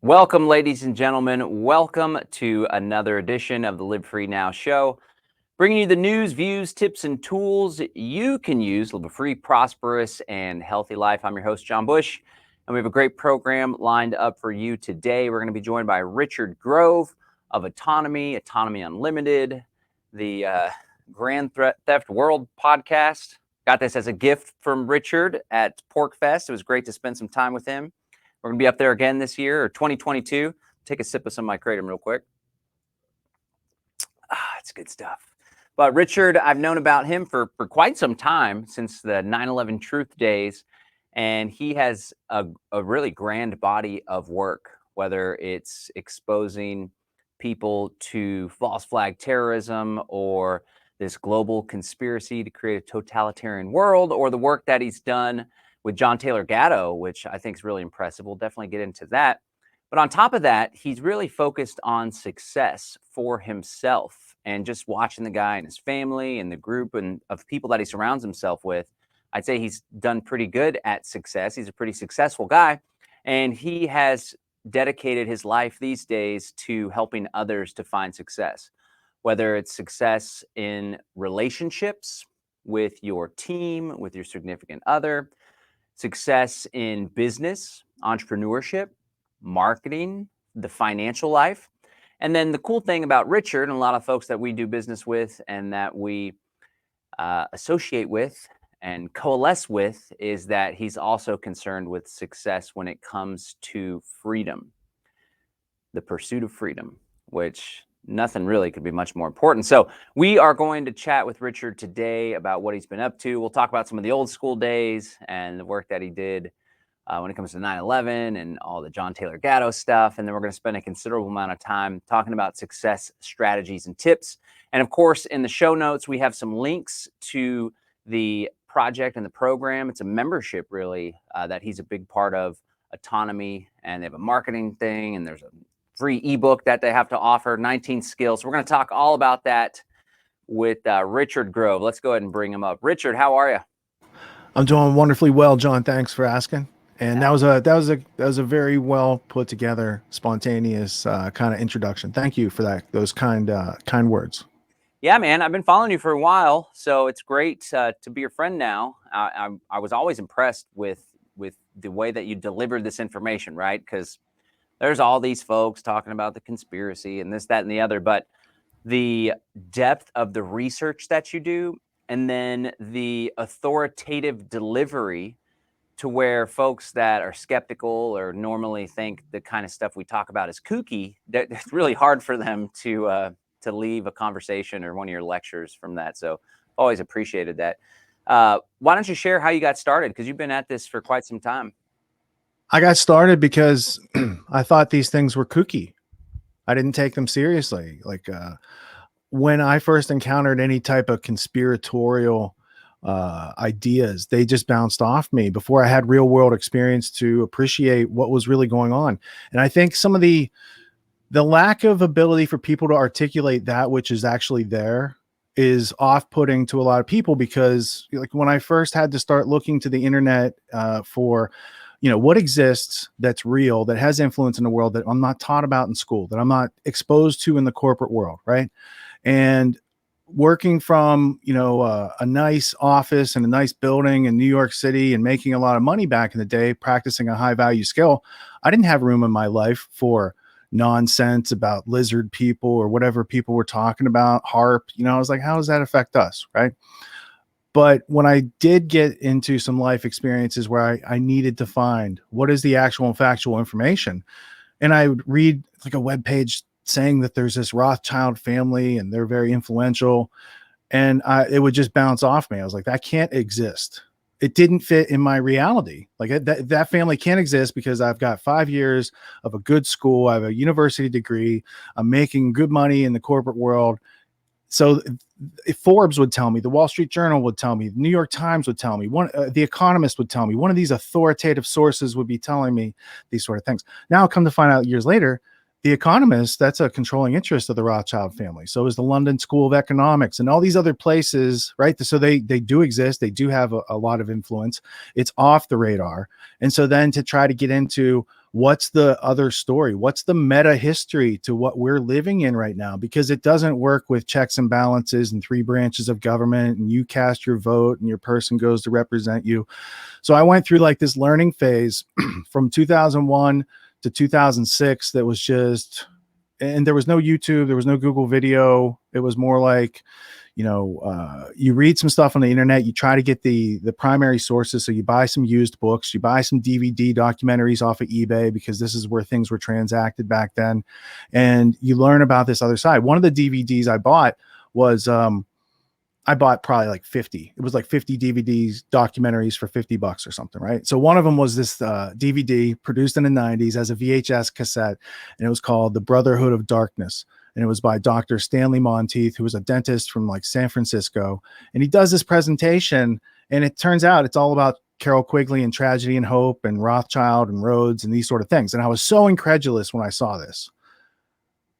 Welcome, ladies and gentlemen. Welcome to another edition of the Live Free Now show, bringing you the news, views, tips, and tools you can use to live a free, prosperous, and healthy life. I'm your host, John Bush, and we have a great program lined up for you today. We're going to be joined by Richard Grove of Autonomy Unlimited, the Grand Theft World podcast. Got this as a gift from Richard at Pork Fest. It was great to spend some time with him. We're going to be up there again this year, or 2022. Take a sip of some of my Kratom real quick. It's good stuff. But Richard, I've known about him for quite some time, since the 9/11 Truth days, and he has a really grand body of work, whether it's exposing people to false flag terrorism or this global conspiracy to create a totalitarian world, or the work that he's done with John Taylor Gatto, which I think is really impressive. We'll definitely get into that. But on top of that, he's really focused on success for himself, and just watching the guy and his family and the group and of people that he surrounds himself with. I'd say he's done pretty good at success. He's a pretty successful guy, and he has dedicated his life these days to helping others to find success, whether it's success in relationships with your team, with your significant other, success in business, entrepreneurship, marketing, the financial life. And then the cool thing about Richard and a lot of folks that we do business with and that we associate with and coalesce with is that he's also concerned with success when it comes to freedom, the pursuit of freedom, which nothing really could be much more important. So we are going to chat with Richard today about what he's been up to. We'll talk about some of the old school days and the work that he did when it comes to 9/11 and all the John Taylor Gatto stuff. And then we're going to spend a considerable amount of time talking about success strategies and tips. And of course, in the show notes, we have some links to the project and the program. It's a membership, really, that he's a big part of, Autonomy. And they have a marketing thing, and there's a free ebook that they have to offer, 19 skills. So we're going to talk all about that with Richard Grove. Let's go ahead and bring him up. Richard, how are you? I'm doing wonderfully well, John. Thanks for asking. And that was a very well put together, spontaneous kind of introduction. Thank you for that. Those kind words. Yeah, man, I've been following you for a while, so it's great to be your friend now. I was always impressed with the way that you delivered this information, right? Because there's all these folks talking about the conspiracy and this, that, and the other, but the depth of the research that you do, and then the authoritative delivery to where folks that are skeptical or normally think the kind of stuff we talk about is kooky, it's really hard for them to leave a conversation or one of your lectures from that. So always appreciated that. Why don't you share how you got started? Because you've been at this for quite some time. I got started because I thought these things were kooky. I didn't take them seriously. Like when I first encountered any type of conspiratorial ideas, they just bounced off me before I had real world experience to appreciate what was really going on. And I think some of the lack of ability for people to articulate that which is actually there is off-putting to a lot of people, because like when I first had to start looking to the internet for what exists that's real, that has influence in the world, that I'm not taught about in school, that I'm not exposed to in the corporate world, right? And working from a nice office and a nice building in New York City and making a lot of money back in the day, practicing a high value skill, I didn't have room in my life for nonsense about lizard people or whatever people were talking about, HARP. I was like, how does that affect us, right? But when I did get into some life experiences where I needed to find what is the actual and factual information, and I would read like a web page saying that there's this Rothschild family and they're very influential, and it would just bounce off me. I was like, that can't exist. It didn't fit in my reality. Like that family can't exist because I've got 5 years of a good school. I have a university degree. I'm making good money in the corporate world. So if Forbes would tell me, the Wall Street Journal would tell me, the New York Times would tell me, the Economist would tell me, one of these authoritative sources would be telling me these sort of things. Now, come to find out years later, The Economist, that's a controlling interest of the Rothschild family. So is the London School of Economics and all these other places, right? So they do exist. They do have a lot of influence. It's off the radar. And so then to try to get into what's the other story, what's the meta history to what we're living in right now, because it doesn't work with checks and balances and three branches of government and you cast your vote and your person goes to represent you. So I went through like this learning phase from 2001 to 2006 that was just, and there was no YouTube, there was no Google video. It was more like, you read some stuff on the internet, you try to get the primary sources. So you buy some used books, you buy some DVD documentaries off of eBay, because this is where things were transacted back then. And you learn about this other side. One of the DVDs I bought was, I bought probably like 50. It was like 50 DVDs, documentaries for $50 or something, right? So one of them was this DVD produced in the 90s as a VHS cassette, and it was called The Brotherhood of Darkness. And it was by Dr. Stanley Monteith, who was a dentist from like San Francisco. And he does this presentation, and it turns out it's all about Carol Quigley and Tragedy and Hope and Rothschild and Rhodes and these sort of things. And I was so incredulous when I saw this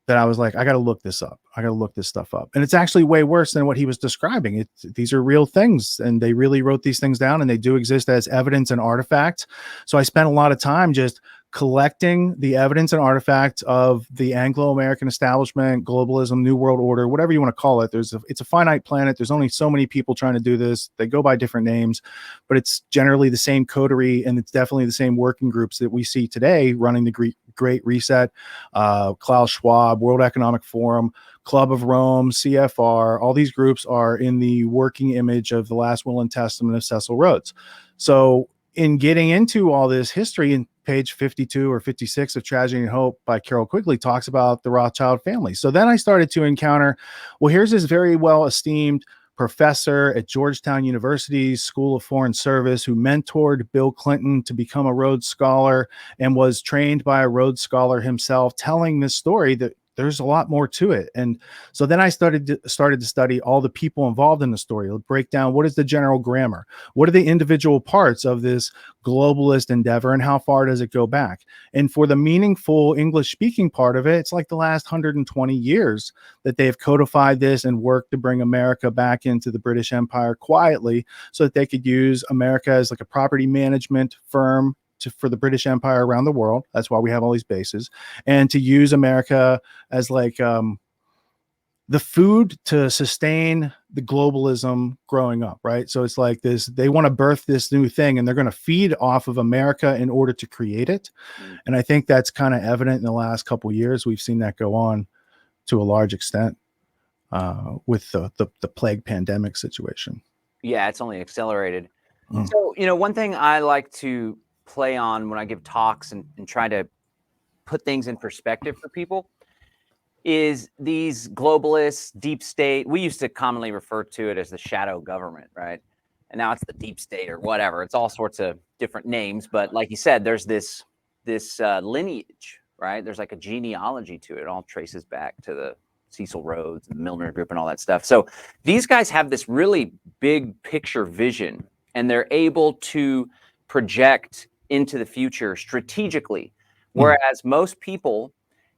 that I was like, I got to look this up. I got to look this stuff up. And it's actually way worse than what he was describing. These are real things, and they really wrote these things down, and they do exist as evidence and artifacts. So I spent a lot of time just collecting the evidence and artifacts of the Anglo-American establishment, globalism, New World Order, whatever you want to call it. It's a finite planet. There's only so many people trying to do this. They go by different names, but it's generally the same coterie, and it's definitely the same working groups that we see today running the Great Reset, Klaus Schwab, World Economic Forum, Club of Rome, CFR. All these groups are in the working image of the last will and testament of Cecil Rhodes. So in getting into all this history, in page 52 or 56 of Tragedy and Hope by Carol Quigley talks about the Rothschild family. So then I started to encounter, well, here's this very well esteemed professor at Georgetown University's School of Foreign Service who mentored Bill Clinton to become a Rhodes Scholar and was trained by a Rhodes Scholar himself, telling this story that there's a lot more to it. And so then I started to study all the people involved in the story. It'll break down, what is the general grammar? What are the individual parts of this globalist endeavor, and how far does it go back? And for the meaningful English speaking part of it, it's like the last 120 years that they've codified this and worked to bring America back into the British Empire quietly, so that they could use America as like a property management firm for the British Empire around the world. That's why we have all these bases, and to use America as like the food to sustain the globalism growing up, right? So it's like this, they want to birth this new thing, and they're going to feed off of America in order to create it. And I think that's kind of evident in the last couple of years. We've seen that go on to a large extent with the plague pandemic situation. Yeah, it's only accelerated. So, one thing I like to play on when I give talks and try to put things in perspective for people is these globalists, deep state. We used to commonly refer to it as the shadow government, right? And now it's the deep state or whatever. It's all sorts of different names. But like you said, there's this lineage, right? There's like a genealogy to it. It all traces back to the Cecil Rhodes and the Milner Group and all that stuff. So these guys have this really big picture vision, and they're able to project into the future strategically. Whereas most people,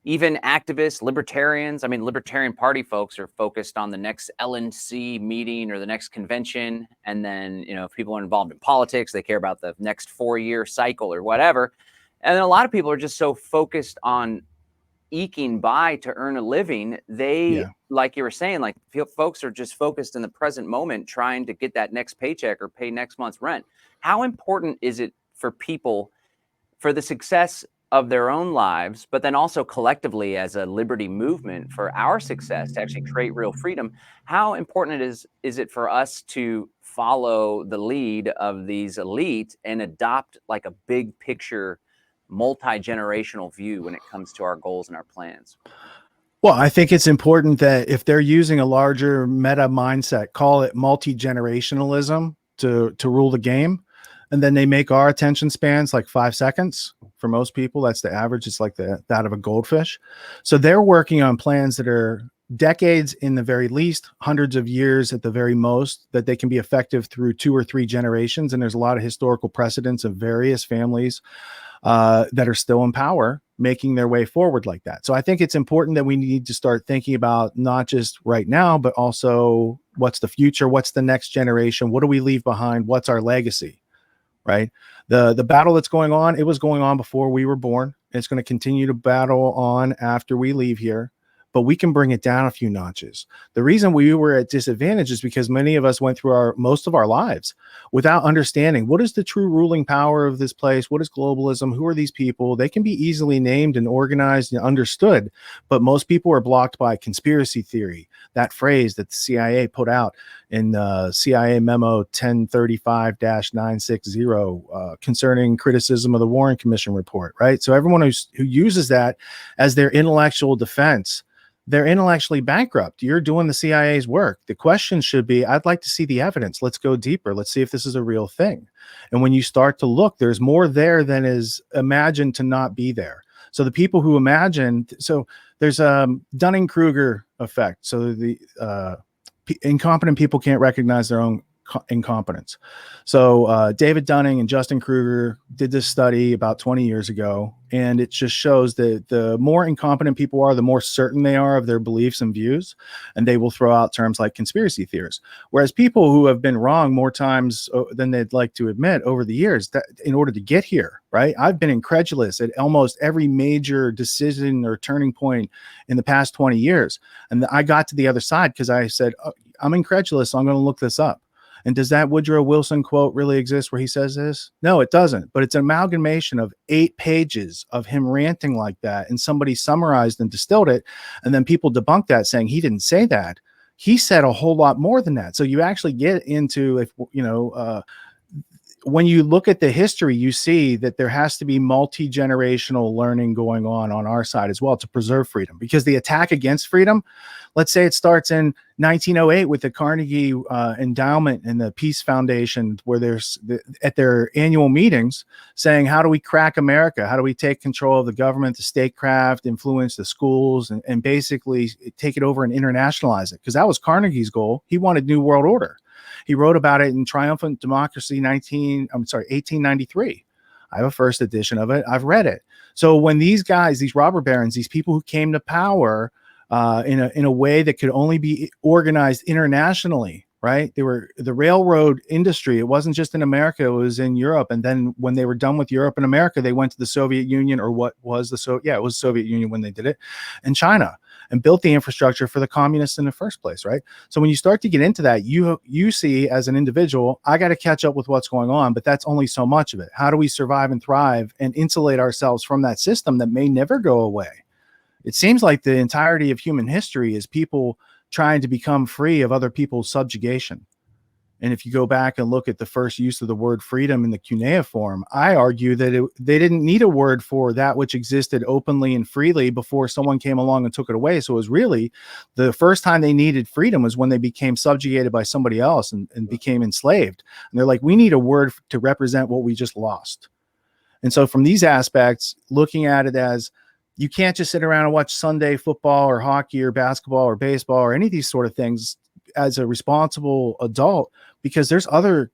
even activists, libertarians, Libertarian Party folks are focused on the next LNC meeting or the next convention. And then, if people are involved in politics, they care about the next 4-year cycle or whatever. And then a lot of people are just so focused on eking by to earn a living. Like you were saying, like folks are just focused in the present moment, trying to get that next paycheck or pay next month's rent. How important is it for people, for the success of their own lives, but then also collectively as a liberty movement for our success to actually create real freedom? How important is it for us to follow the lead of these elite and adopt like a big picture, multi-generational view when it comes to our goals and our plans? Well, I think it's important that if they're using a larger meta mindset, call it multi-generationalism to rule the game, and then they make our attention spans like 5 seconds. For most people, that's the average. It's like that of a goldfish. So they're working on plans that are decades in the very least, hundreds of years at the very most, that they can be effective through 2 or 3 generations. And there's a lot of historical precedents of various families that are still in power, making their way forward like that. So I think it's important that we need to start thinking about not just right now, but also what's the future, what's the next generation, what do we leave behind, what's our legacy, right? The battle that's going on, it was going on before we were born. It's going to continue to battle on after we leave here, but we can bring it down a few notches. The reason we were at disadvantage is because many of us went through most of our lives without understanding what is the true ruling power of this place, what is globalism, who are these people. They can be easily named and organized and understood, but most people are blocked by conspiracy theory, that phrase that the CIA put out in CIA memo 1035-960 concerning criticism of the Warren Commission report, right? So everyone who uses that as their intellectual defense, they're intellectually bankrupt. You're doing the CIA's work. The question should be, I'd like to see the evidence. Let's go deeper. Let's see if this is a real thing. And when you start to look, there's more there than is imagined to not be there. So the people who imagine, so there's a Dunning-Kruger effect. So the incompetent people can't recognize their own incompetence. So David Dunning and Justin Kruger did this study about 20 years ago, and it just shows that the more incompetent people are, the more certain they are of their beliefs and views, and they will throw out terms like conspiracy theories. Whereas people who have been wrong more times than they'd like to admit over the years, that in order to get here, right? I've been incredulous at almost every major decision or turning point in the past 20 years. And I got to the other side because I said, oh, I'm incredulous, so I'm going to look this up. And does that Woodrow Wilson quote really exist where he says this? No, it doesn't. But it's an amalgamation of 8 pages of him ranting like that, and somebody summarized and distilled it. And then people debunked that, saying he didn't say that. He said a whole lot more than that. So you actually get into, if you know, when you look at the history, you see that there has to be multi-generational learning going on our side as well to preserve freedom, because the attack against freedom, let's say it starts in 1908 with the Carnegie Endowment and the Peace Foundation, where there's at their annual meetings saying, how do we crack America? How do we take control of the government, the statecraft, influence the schools, and basically take it over and internationalize it? Because that was Carnegie's goal. He wanted New World Order. He wrote about it in Triumphant Democracy 1893. I have a first edition of it. I've read it. So when these guys, these robber barons, these people who came to power in a way that could only be organized internationally, right? They were the railroad industry. It wasn't just in America, it was in Europe. And then when they were done with Europe and America, they went to the Soviet Union, or what was it was the Soviet Union when they did it, and China, and built the infrastructure for the communists in the first place, right? So when you start to get into that, you see as an individual, I got to catch up with what's going on, but that's only so much of it. How do we survive and thrive and insulate ourselves from that system that may never go away? It seems like the entirety of human history is people trying to become free of other people's subjugation. And if you go back and look at the first use of the word freedom in the cuneiform, I argue that they didn't need a word for that which existed openly and freely before someone came along and took it away. So it was really the first time they needed freedom was when they became subjugated by somebody else and became enslaved. And they're like, we need a word to represent what we just lost. And so from these aspects, looking at it as, you can't just sit around and watch Sunday football or hockey or basketball or baseball or any of these sort of things as a responsible adult, because there's other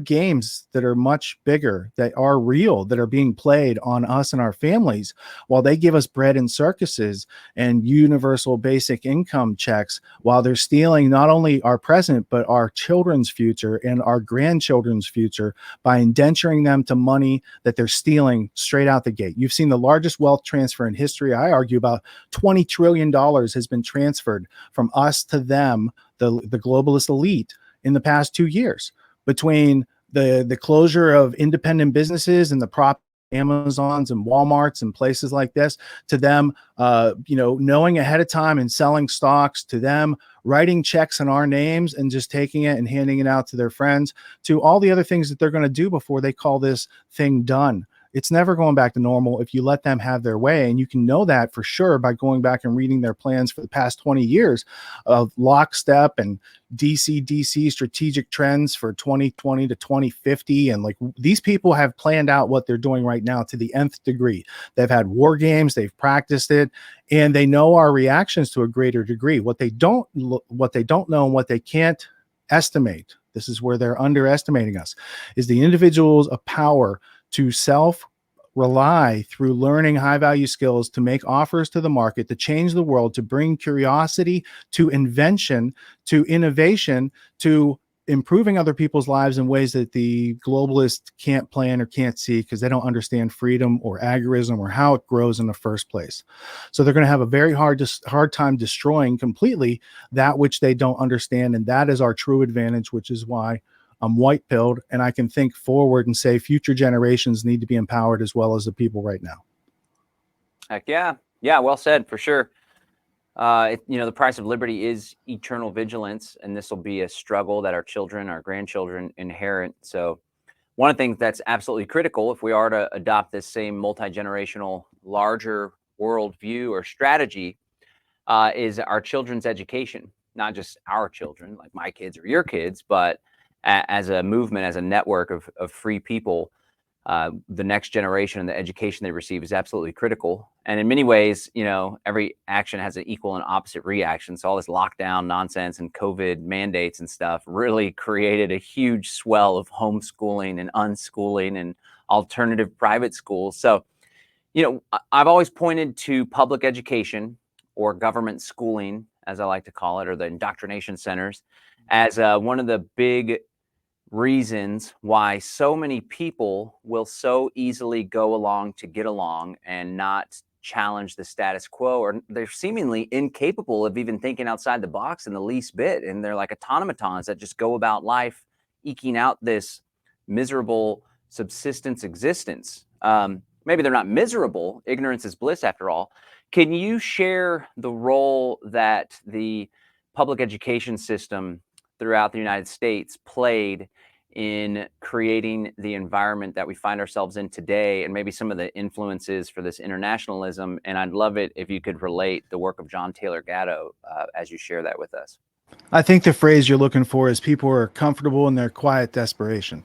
games that are much bigger, that are real, that are being played on us and our families, while they give us bread and circuses and universal basic income checks, while they're stealing not only our present, but our children's future and our grandchildren's future by indenturing them to money that they're stealing straight out the gate. You've seen the largest wealth transfer in history. I argue about $20 trillion has been transferred from us to them, the globalist elite, in the past 2 years. Between the closure of independent businesses and the prop Amazons and Walmarts and places like this, to them, knowing ahead of time and selling stocks, to them writing checks in our names and just taking it and handing it out to their friends, to all the other things that they're going to do before they call this thing done. It's never going back to normal if you let them have their way. And you can know that for sure by going back and reading their plans for the past 20 years of lockstep and DC strategic trends for 2020 to 2050. And like, these people have planned out what they're doing right now to the nth degree. They've had war games, they've practiced it, and they know our reactions to a greater degree. What they don't know and what they can't estimate, this is where they're underestimating us, is the individuals of power to rely through learning high value skills to make offers to the market, to change the world, to bring curiosity, to invention, to innovation, to improving other people's lives in ways that the globalists can't plan or can't see because they don't understand freedom or agorism or how it grows in the first place. So they're going to have a very hard time destroying completely that which they don't understand. And that is our true advantage, which is why I'm white pilled and I can think forward and say future generations need to be empowered as well as the people right now. Heck yeah. Yeah, well said, for sure. The price of liberty is eternal vigilance, and this will be a struggle that our children, our grandchildren inherit. So one of the things that's absolutely critical if we are to adopt this same multi-generational, larger worldview or strategy is our children's education, not just our children, like my kids or your kids, but as a movement, as a network of free people. The next generation and the education they receive is absolutely critical. And in many ways, every action has an equal and opposite reaction. So all this lockdown nonsense and COVID mandates and stuff really created a huge swell of homeschooling and unschooling and alternative private schools. So, I've always pointed to public education, or government schooling, as I like to call it, or the indoctrination centers, as one of the big reasons why so many people will so easily go along to get along and not challenge the status quo, or they're seemingly incapable of even thinking outside the box in the least bit. And they're like automatons that just go about life eking out this miserable subsistence existence. Maybe they're not miserable. Ignorance is bliss, after all. Can you share the role that the public education system throughout the United States played in creating the environment that we find ourselves in today, and maybe some of the influences for this internationalism? And I'd love it if you could relate the work of John Taylor Gatto as you share that with us. I think the phrase you're looking for is people are comfortable in their quiet desperation.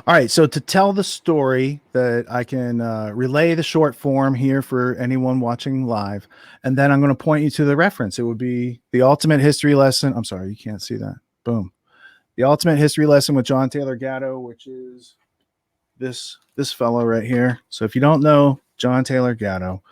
All right, so to tell the story that I can relay the short form here for anyone watching live, and then I'm going to point you to the reference. It would be the ultimate history lesson. I'm sorry, you can't see that. Boom. The ultimate history lesson with John Taylor Gatto, which is this fellow right here. So if you don't know John Taylor Gatto,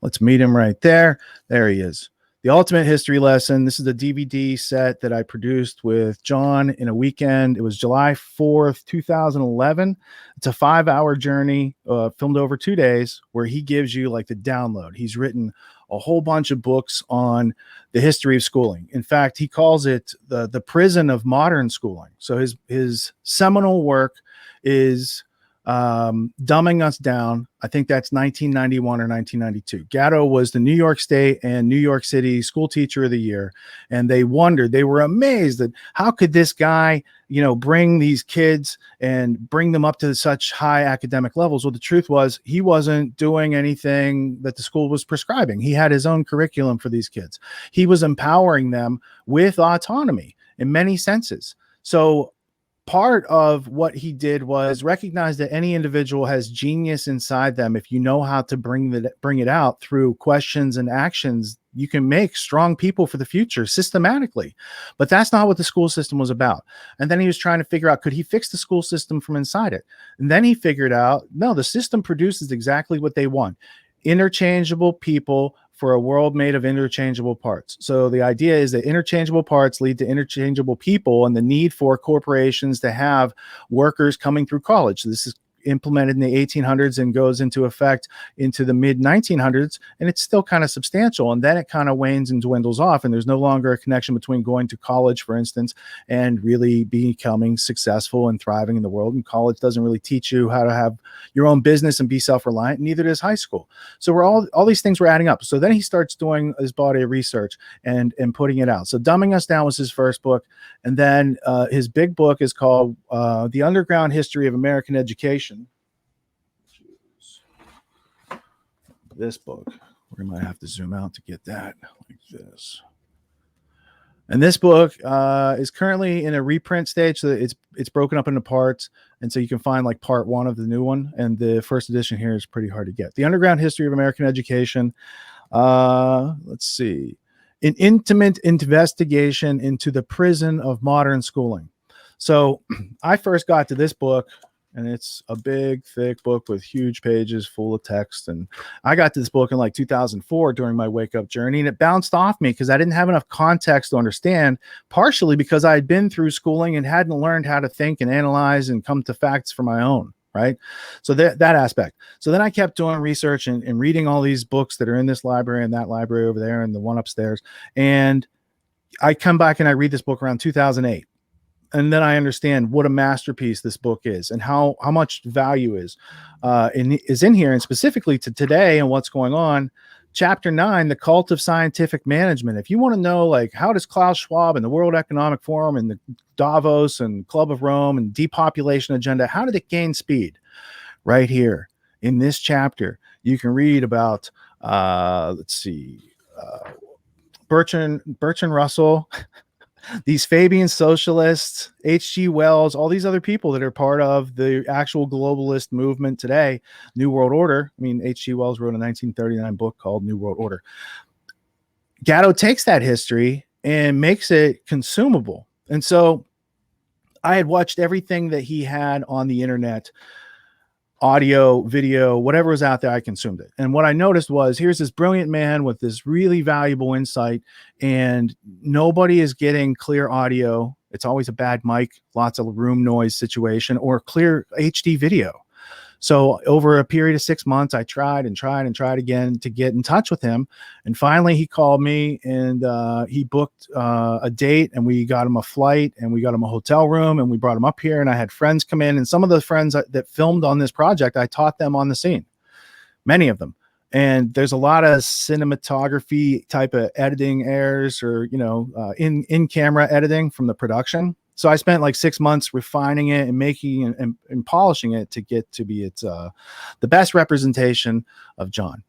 let's meet him right there. There he is. The Ultimate History Lesson. This is the DVD set that I produced with John in a weekend. It was July 4th, 2011. It's a 5-hour journey filmed over 2 days where he gives you like the download. He's written a whole bunch of books on the history of schooling. In fact, he calls it the prison of modern schooling. So his seminal work is Dumbing Us Down. I think that's 1991 or 1992. Gatto was the New York State and New York City School Teacher of the Year. And they were amazed that how could this guy, bring these kids and bring them up to such high academic levels? Well, the truth was he wasn't doing anything that the school was prescribing. He had his own curriculum for these kids. He was empowering them with autonomy in many senses. So part of what he did was recognize that any individual has genius inside them. If you know how to bring it out through questions and actions, you can make strong people for the future systematically. But that's not what the school system was about. And then he was trying to figure out, could he fix the school system from inside it? And then he figured out, no, the system produces exactly what they want. Interchangeable people for a world made of interchangeable parts. So the idea is that interchangeable parts lead to interchangeable people, and the need for corporations to have workers coming through college. So this is implemented in the 1800s and goes into effect into the mid 1900s, and it's still kind of substantial. And then it kind of wanes and dwindles off, and there's no longer a connection between going to college, for instance, and really becoming successful and thriving in the world. And college doesn't really teach you how to have your own business and be self-reliant. Neither does high school. So we're all these things were adding up. So then he starts doing his body of research and putting it out. So Dumbing Us Down was his first book, and then his big book is called The Underground History of American Education. This book, we might have to zoom out to get that like this. And this book is currently in a reprint stage, so it's broken up into parts, and so you can find like part 1 of the new one, and the first edition here is pretty hard to get. The Underground History of American Education. Let's see, an intimate investigation into the prison of modern schooling. So I first got to this book And it's a big, thick book with huge pages full of text. And I got to this book in like 2004 during my wake up journey, and it bounced off me because I didn't have enough context to understand, partially because I had been through schooling and hadn't learned how to think and analyze and come to facts for my own. Right. So that aspect. So then I kept doing research and reading all these books that are in this library and that library over there and the one upstairs. And I come back and I read this book around 2008. And then I understand what a masterpiece this book is and how much value is in here, and specifically to today and what's going on. Chapter 9, the cult of scientific management. If you want to know, like, how does Klaus Schwab and the World Economic Forum and the Davos and Club of Rome and depopulation agenda, how did it gain speed? Right here in this chapter, you can read about, Bertrand Russell, these Fabian socialists, H.G. Wells, all these other people that are part of the actual globalist movement today, New World Order. I mean, H.G. Wells wrote a 1939 book called New World Order. Gatto takes that history and makes it consumable. And so I had watched everything that he had on the internet, audio, video, whatever was out there, I consumed it. And what I noticed was, here's this brilliant man with this really valuable insight, and nobody is getting clear audio. It's always a bad mic, lots of room noise situation, or clear HD video. So over a period of 6 months, I tried again to get in touch with him. And finally he called me and he booked a date, and we got him a flight and we got him a hotel room and we brought him up here, and I had friends come in, and some of the friends that filmed on this project, I taught them on the scene, many of them. And there's a lot of cinematography type of editing errors, or, in camera editing from the production. So I spent like 6 months refining it and making and polishing it to get to be the best representation of John.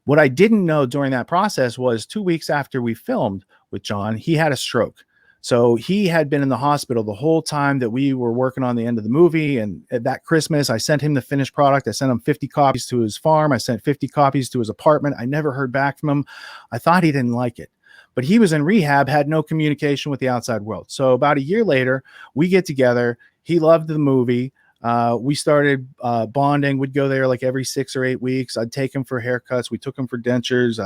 What I didn't know during that process was 2 weeks after we filmed with John, he had a stroke. So he had been in the hospital the whole time that we were working on the end of the movie. And at that Christmas, I sent him the finished product. I sent him 50 copies to his farm. I sent 50 copies to his apartment. I never heard back from him. I thought he didn't like it. But he was in rehab, had no communication with the outside world. So about a year later, we get together. He loved the movie. We started bonding. We'd go there like every 6 or 8 weeks. I'd take him for haircuts. We took him for dentures.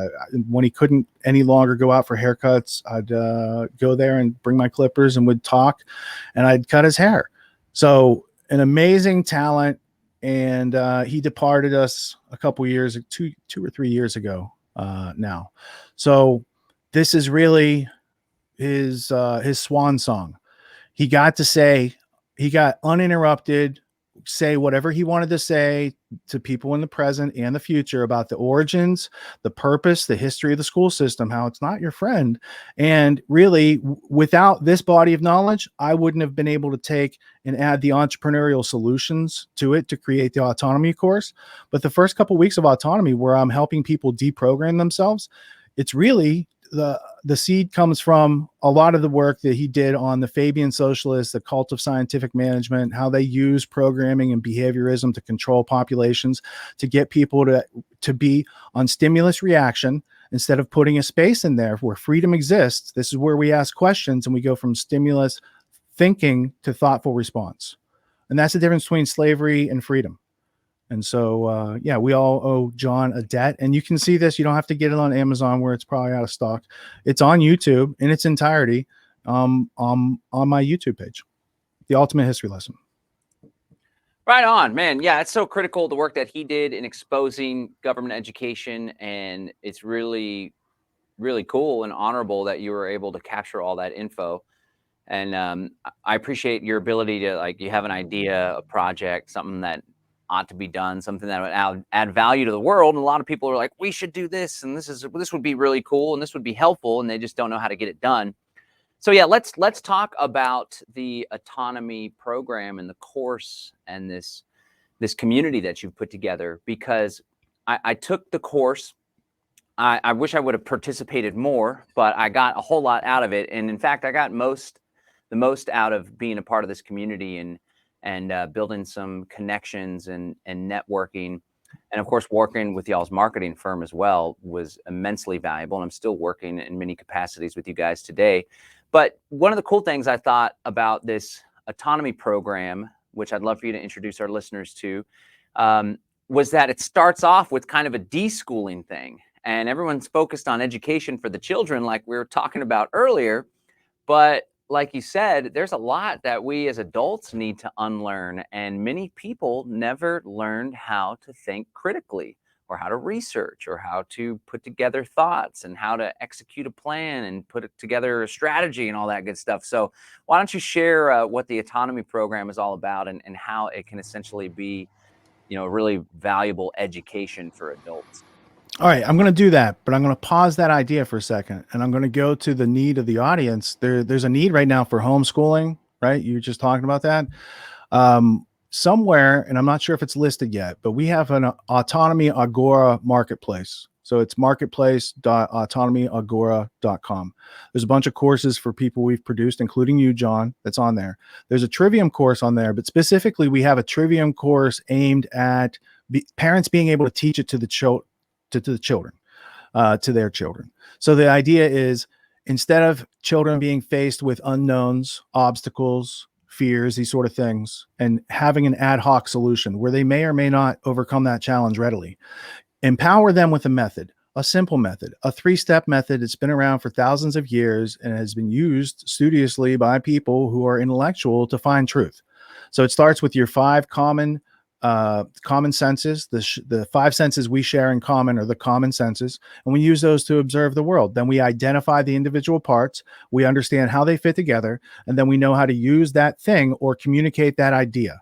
When he couldn't any longer go out for haircuts, I'd go there and bring my clippers and would talk, and I'd cut his hair. So an amazing talent. And he departed us a couple years, two or 3 years ago now. So this is really his swan song. He got uninterrupted, say whatever he wanted to say to people in the present and the future about the origins, the purpose, the history of the school system, how it's not your friend. And really, without this body of knowledge, I wouldn't have been able to take and add the entrepreneurial solutions to it to create the autonomy course. But the first couple of weeks of autonomy, where I'm helping people deprogram themselves, it's really the seed comes from a lot of the work that he did on the Fabian socialists, the cult of scientific management, how they use programming and behaviorism to control populations, to get people to be on stimulus reaction instead of putting a space in there where freedom exists. This is where we ask questions and we go from stimulus thinking to thoughtful response. And that's the difference between slavery and freedom. And so, we all owe John a debt. And you can see this. You don't have to get it on Amazon, where it's probably out of stock. It's on YouTube in its entirety on my YouTube page, The Ultimate History Lesson. Right on, man. Yeah, it's so critical, the work that he did in exposing government education. And it's really, really cool and honorable that you were able to capture all that info. And I appreciate your ability to, like, you have an idea, a project, something that ought to be done, something that would add value to the world. And a lot of people are like, we should do this, and this would be really cool, and this would be helpful, and they just don't know how to get it done. So yeah, let's talk about the autonomy program and the course and this community that you've put together, because I took the course. I wish I would have participated more, but I got a whole lot out of it. And in fact, I got the most out of being a part of this community and building some connections and networking. And of course, working with y'all's marketing firm as well was immensely valuable. And I'm still working in many capacities with you guys today. But one of the cool things I thought about this autonomy program which I'd love for you to introduce our listeners to, was that it starts off with kind of a deschooling thing. And everyone's focused on education for the children, like we were talking about earlier. But like you said, there's a lot that we as adults need to unlearn. And many people never learned how to think critically, or how to research, or how to put together thoughts, and how to execute a plan and put together a strategy and all that good stuff. So why don't you share what the autonomy program is all about, and how it can essentially be, a really valuable education for adults? All right, I'm going to do that, but I'm going to pause that idea for a second, and I'm going to go to the need of the audience. There's a need right now for homeschooling, right? You were just talking about that. Somewhere, and I'm not sure if it's listed yet, but we have an Autonomy Agora marketplace. So it's marketplace.autonomyagora.com. There's a bunch of courses for people we've produced, including you, John, that's on there. There's a Trivium course on there, but specifically we have a Trivium course aimed at parents being able to teach it to the children, to their children. So the idea is, instead of children being faced with unknowns, obstacles, fears, these sort of things, and having an ad hoc solution where they may or may not overcome that challenge readily, empower them with a method, a simple method, a 3-step method that's been around for thousands of years and has been used studiously by people who are intellectual to find truth. So it starts with your 5 common senses. The 5 senses we share in common are the common senses, and we use those to observe the world. Then we identify the individual parts, we understand how they fit together, and then we know how to use that thing or communicate that idea.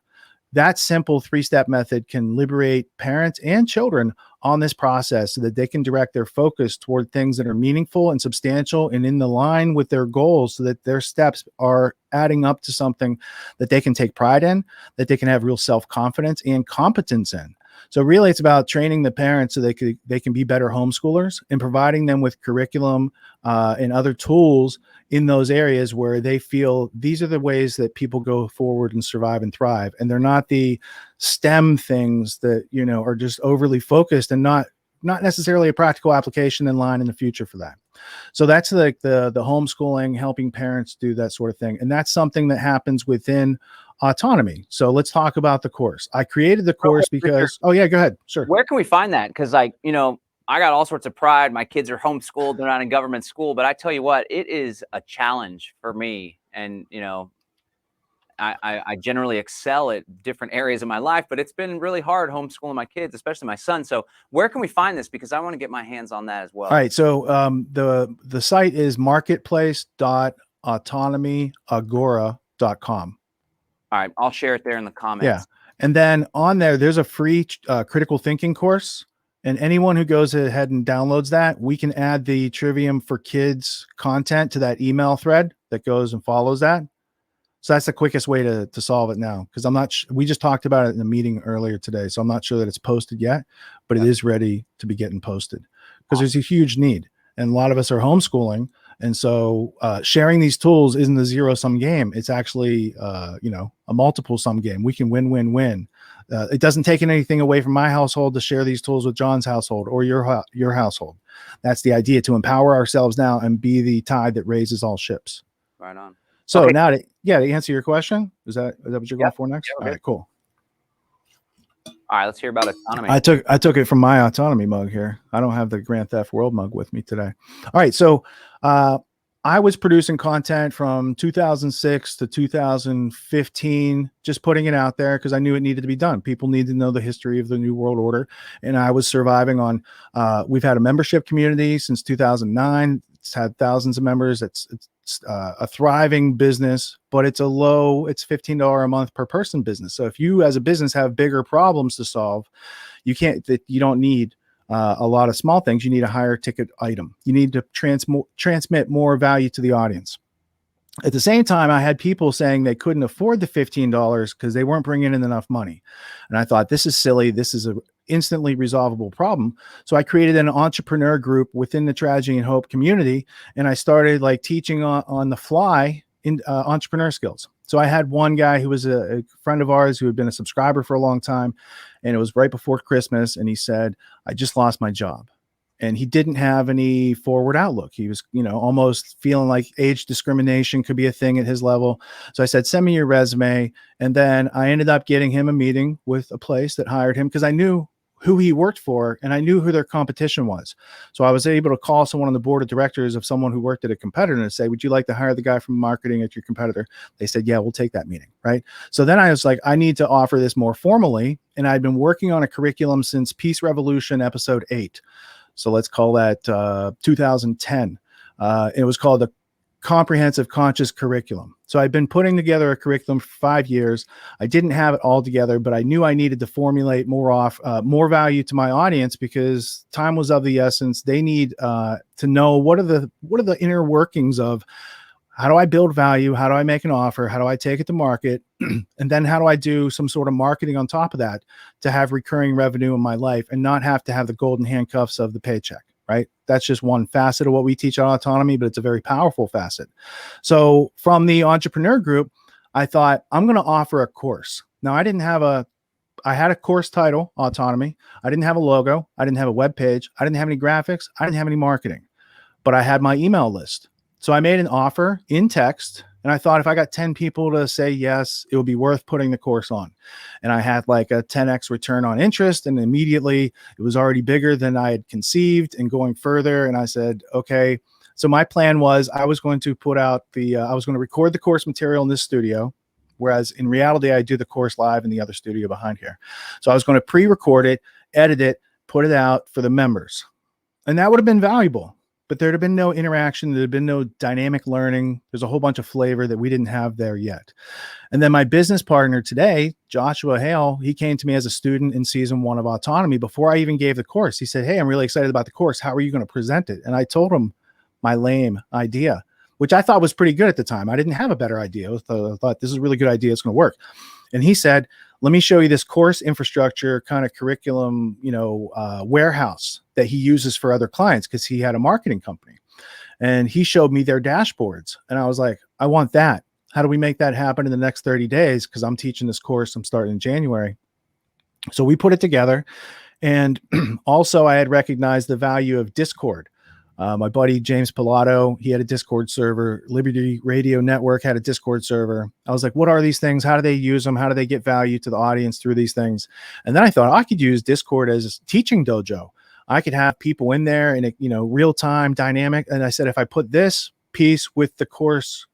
That simple 3-step method can liberate parents and children on this process so that they can direct their focus toward things that are meaningful and substantial and in the line with their goals, so that their steps are adding up to something that they can take pride in, that they can have real self-confidence and competence in. So really it's about training the parents so they can be better homeschoolers, and providing them with curriculum and other tools in those areas where they feel these are the ways that people go forward and survive and thrive. And they're not the STEM things that, are just overly focused and not necessarily a practical application in line in the future for that. So that's like the homeschooling, helping parents do that sort of thing. And that's something that happens within autonomy. So let's talk about the course. I created the course because, oh yeah, go ahead. Sure. Where can we find that? Because I got all sorts of pride. My kids are homeschooled. They're not in government school, but I tell you what, it is a challenge for me. And, I generally excel at different areas of my life, but it's been really hard homeschooling my kids, especially my son. So where can we find this? Because I want to get my hands on that as well. All right. So the site is marketplace.autonomyagora.com. All right. I'll share it there in the comments. Yeah. And then on there's a free critical thinking course. And anyone who goes ahead and downloads that, we can add the Trivium for Kids content to that email thread that goes and follows that. So that's the quickest way to solve it now, because I'm not. We just talked about it in a meeting earlier today, so I'm not sure that it's posted yet, but it is ready to be getting posted because there's a huge need, and a lot of us are homeschooling, and so sharing these tools isn't a zero-sum game. It's actually a multiple-sum game. We can win. It doesn't take anything away from my household to share these tools with John's household or your household. That's the idea, to empower ourselves now and be the tide that raises all ships. Right on. So now to answer your question, is that what you're going for next? Yeah, all right, cool. All right, let's hear about autonomy. I took it from my autonomy mug here. I don't have the Grand Theft World mug with me today. All right, so I was producing content from 2006 to 2015, just putting it out there because I knew it needed to be done. People need to know the history of the New World Order, and I was surviving on. We've had a membership community since 2009. It's had thousands of members. It's a thriving business, but it's $15 a month per person business. So if you as a business have bigger problems to solve, you don't need a lot of small things. You need a higher ticket item. You need to transmit more value to the audience. At the same time, I had people saying they couldn't afford the $15 because they weren't bringing in enough money. And I thought, this is silly. This is an instantly resolvable problem. So I created an entrepreneur group within the Tragedy and Hope community. And I started teaching on the fly in entrepreneur skills. So I had one guy who was a friend of ours who had been a subscriber for a long time. And it was right before Christmas. And he said, I just lost my job. and he didn't have any forward outlook. He was, almost feeling like age discrimination could be a thing at his level. So I said, send me your resume. And then I ended up getting him a meeting with a place that hired him because I knew who he worked for and I knew who their competition was. So I was able to call someone on the board of directors of someone who worked at a competitor and say, would you like to hire the guy from marketing at your competitor? They said, yeah, we'll take that meeting. Right. So then I was like, I need to offer this more formally. And I'd been working on a curriculum since Peace Revolution episode 8. So let's call that 2010. It was called the Comprehensive Conscious Curriculum. So I've been putting together a curriculum for 5 years. I didn't have it all together, but I knew I needed to formulate more value to my audience because time was of the essence. They need to know what are the inner workings of how do I build value? How do I make an offer? How do I take it to market? And then how do I do some sort of marketing on top of that to have recurring revenue in my life and not have to have the golden handcuffs of the paycheck, right? That's just one facet of what we teach on autonomy, but it's a very powerful facet. So from the entrepreneur group, I thought I'm going to offer a course. Now I had a course title, autonomy. I didn't have a logo. I didn't have a web page. I didn't have any graphics. I didn't have any marketing, but I had my email list. So I made an offer in text, and I thought if I got 10 people to say yes, it would be worth putting the course on. And I had like a 10x return on interest, and immediately it was already bigger than I had conceived and going further. And I said, okay. So my plan was I was going to put out I was going to record the course material in this studio, whereas in reality, I do the course live in the other studio behind here. So I was going to pre-record it, edit it, put it out for the members. And that would have been valuable. But there'd have been no interaction. There'd been no dynamic learning. There's a whole bunch of flavor that we didn't have there yet. And then my business partner today, Joshua Hale, he came to me as a student in season 1 of Autonomy before I even gave the course. He said, hey, I'm really excited about the course. How are you going to present it? And I told him my lame idea, which I thought was pretty good at the time. I didn't have a better idea. I thought this is a really good idea. It's going to work. And he said, let me show you this course infrastructure kind of curriculum, warehouse that he uses for other clients because he had a marketing company. And he showed me their dashboards. And I was like, I want that. How do we make that happen in the next 30 days? Because I'm teaching this course. I'm starting in January. So we put it together. And also I had recognized the value of Discord. My buddy, James Pilato, he had a Discord server. Liberty Radio Network had a Discord server. I was like, what are these things? How do they use them? How do they get value to the audience through these things? And then I thought I could use Discord as a teaching dojo. I could have people in there in a, real time dynamic. And I said, if I put this piece with the course,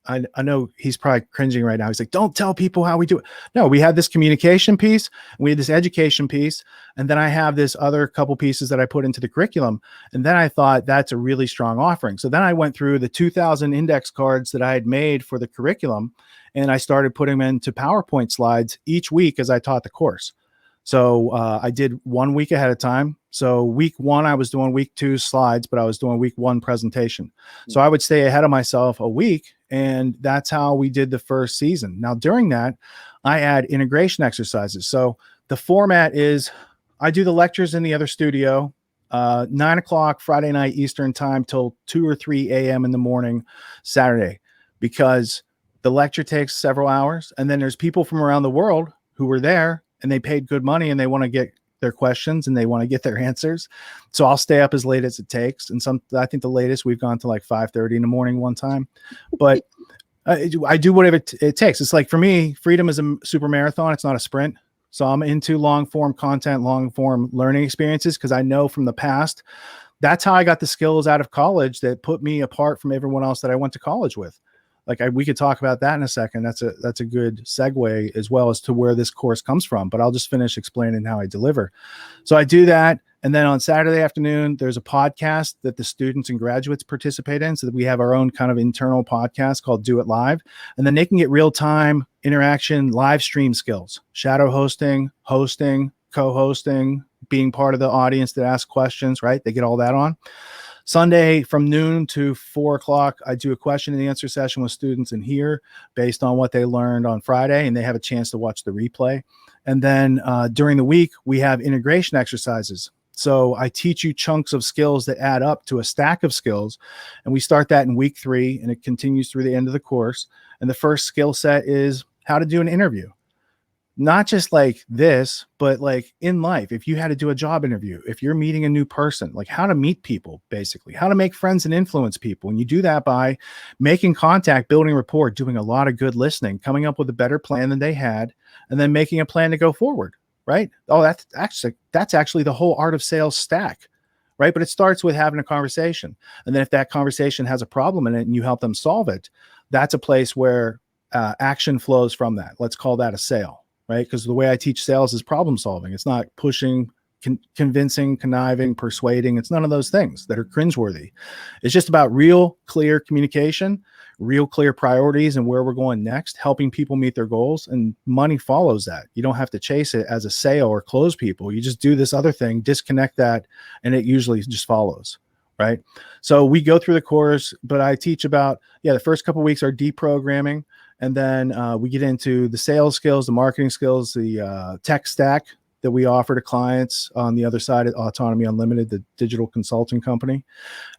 I know he's probably cringing right now. He's like, don't tell people how we do it. No, we had this communication piece, we had this education piece, and then I have this other couple pieces that I put into the curriculum. And then I thought that's a really strong offering. So then I went through the 2,000 index cards that I had made for the curriculum, and I started putting them into PowerPoint slides each week as I taught the course. So I did 1 week ahead of time. So week 1, I was doing week 2 slides, but I was doing week 1 presentation. So I would stay ahead of myself a week. And that's how we did the first season. Now, during that, I add integration exercises. So the format is I do the lectures in the other studio, 9 o'clock Friday night Eastern time till 2 or 3 a.m. in the morning Saturday, because the lecture takes several hours. And then there's people from around the world who were there and they paid good money and they want to get their questions and they want to get their answers. So I'll stay up as late as it takes. And I think the latest we've gone to like 5:30 in the morning one time, but I do whatever it takes. It's like, for me, freedom is a super marathon. It's not a sprint. So I'm into long form content, long form learning experiences. Cause I know from the past, that's how I got the skills out of college that put me apart from everyone else that I went to college with. Like we could talk about that in a second. That's a good segue as well as to where this course comes from, but I'll just finish explaining how I deliver. So I do that. And then on Saturday afternoon, there's a podcast that the students and graduates participate in, so that we have our own kind of internal podcast called Do It Live. And then they can get real-time interaction, live stream skills, shadow hosting, co-hosting, being part of the audience that asks questions, right? They get all that on. Sunday from noon to 4 o'clock, I do a question and answer session with students in here based on what they learned on Friday, and they have a chance to watch the replay. And then during the week, we have integration exercises. So I teach you chunks of skills that add up to a stack of skills. And we start that in week 3, and it continues through the end of the course. And the first skill set is how to do an interview. not just like this, but like in life, if you had to do a job interview, if you're meeting a new person, like how to meet people, basically, how to make friends and influence people. And you do that by making contact, building rapport, doing a lot of good listening, coming up with a better plan than they had, and then making a plan to go forward. Right. Oh, that's actually the whole art of sales stack. Right. But it starts with having a conversation. And then if that conversation has a problem in it and you help them solve it, that's a place where action flows from that. Let's call that a sale. Right? Because the way I teach sales is problem solving. It's not pushing, convincing, conniving, persuading. It's none of those things that are cringeworthy. It's just about real, clear communication, real, clear priorities and where we're going next, helping people meet their goals, and money follows that. You don't have to chase it as a sale or close people. You just do this other thing, disconnect that, and it usually just follows. Right? So we go through the course, but I teach about, the first couple of weeks are deprogramming. And then we get into the sales skills, the marketing skills, the tech stack that we offer to clients on the other side of Autonomy Unlimited, the digital consulting company.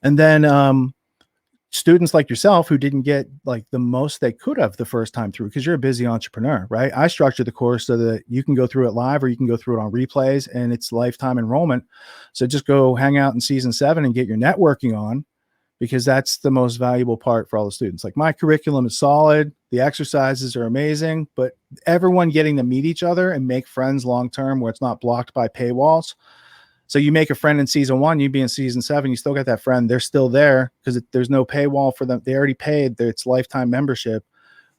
And then students like yourself who didn't get like the most they could have the first time through, because you're a busy entrepreneur, right? I structured the course so that you can go through it live or you can go through it on replays, and it's lifetime enrollment. So just go hang out in season 7 and get your networking on, because that's the most valuable part for all the students. Like, my curriculum is solid. The exercises are amazing, but everyone getting to meet each other and make friends long-term where it's not blocked by paywalls. So you make a friend in season 1, you be in season 7, you still got that friend. They're still there because there's no paywall for them. They already paid. It's lifetime membership.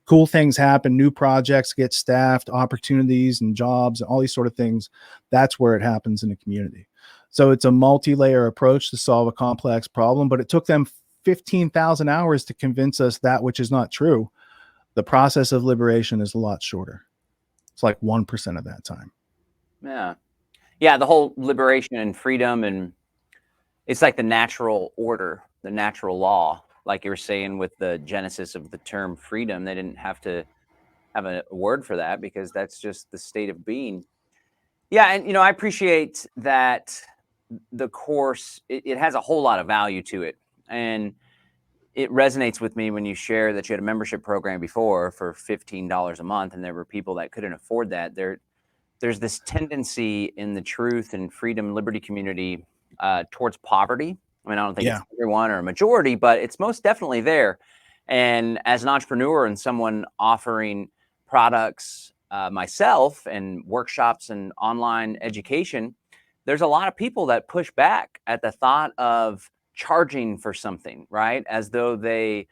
Cool things happen. New projects get staffed, opportunities and jobs, and all these sort of things. That's where it happens in the community. So it's a multi-layer approach to solve a complex problem, but it took them 15,000 hours to convince us that which is not true. The process of liberation is a lot shorter. It's like 1% of that time. Yeah. Yeah. The whole liberation and freedom, and it's like the natural order, the natural law, like you were saying with the genesis of the term freedom. They didn't have to have a word for that because that's just the state of being. Yeah. And, I appreciate that the course, it has a whole lot of value to it. And it resonates with me when you share that you had a membership program before for $15 a month, and there were people that couldn't afford that. There's this tendency in the truth and freedom liberty community towards poverty. I mean, I don't think it's everyone or a majority, but it's most definitely there. And as an entrepreneur and someone offering products myself and workshops and online education, there's a lot of people that push back at the thought of charging for something, right? As though they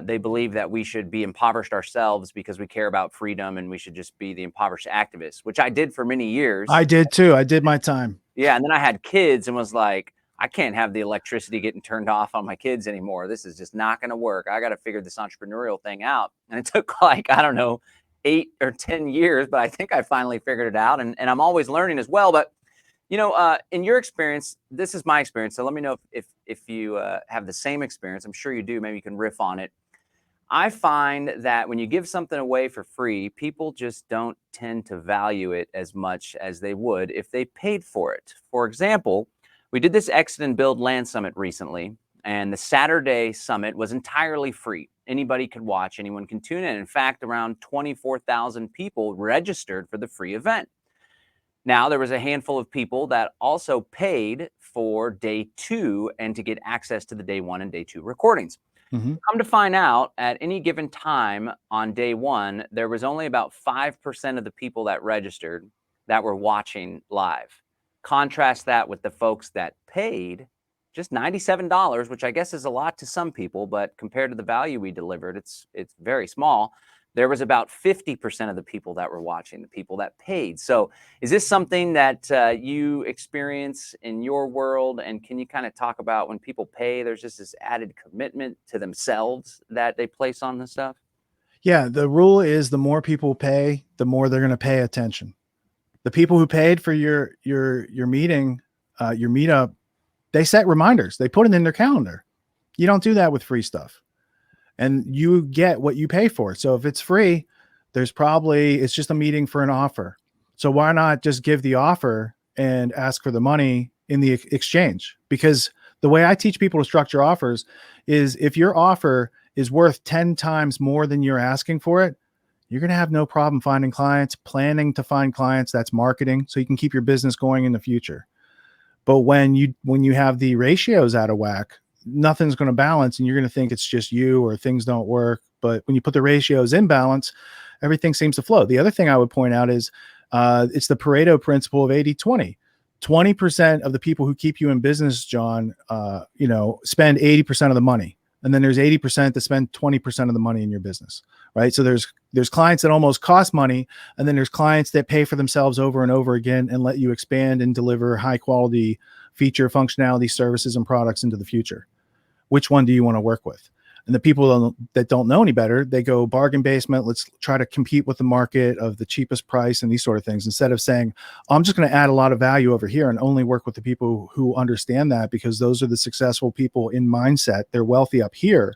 believe that we should be impoverished ourselves because we care about freedom, and we should just be the impoverished activists, which I did for many years. I did too. I did my time. Yeah. And then I had kids and was like, I can't have the electricity getting turned off on my kids anymore. This is just not going to work. I got to figure this entrepreneurial thing out. And it took like, I don't know, 8 or 10 years, but I think I finally figured it out. And I'm always learning as well. But in your experience, this is my experience. So let me know if you have the same experience. I'm sure you do. Maybe you can riff on it. I find that when you give something away for free, people just don't tend to value it as much as they would if they paid for it. For example, we did this Exit and Build Land Summit recently, and the Saturday summit was entirely free. Anybody could watch, anyone can tune in. In fact, around 24,000 people registered for the free event. Now, there was a handful of people that also paid for day 2 and to get access to the day 1 and day 2 recordings. Mm-hmm. Come to find out, at any given time on day 1, there was only about 5% of the people that registered that were watching live. Contrast that with the folks that paid just $97, which I guess is a lot to some people, but compared to the value we delivered, it's very small. There was about 50% of the people that were watching, the people that paid. So is this something that you experience in your world? And can you kind of talk about when people pay, there's just this added commitment to themselves that they place on this stuff? Yeah. The rule is the more people pay, the more they're going to pay attention. The people who paid for your meeting, your meetup, they set reminders. They put it in their calendar. You don't do that with free stuff. And you get what you pay for. So if it's free, it's just a meeting for an offer. So why not just give the offer and ask for the money in the exchange? Because the way I teach people to structure offers is if your offer is worth 10 times more than you're asking for it, you're going to have no problem finding clients, planning to find clients. That's marketing. So you can keep your business going in the future. But when you have the ratios out of whack, nothing's going to balance, and you're going to think it's just you or things don't work. But when you put the ratios in balance, everything seems to flow. The other thing I would point out is it's the Pareto principle of 80-20. 20% of the people who keep you in business, John, spend 80% of the money. And then there's 80% that spend 20% of the money in your business, right? So there's clients that almost cost money, and then there's clients that pay for themselves over and over again and let you expand and deliver high quality feature, functionality, services, and products into the future. Which one do you want to work with? And the people that don't know any better, they go bargain basement. Let's try to compete with the market of the cheapest price and these sort of things, instead of saying, oh, I'm just going to add a lot of value over here and only work with the people who understand that, because those are the successful people in mindset. They're wealthy up here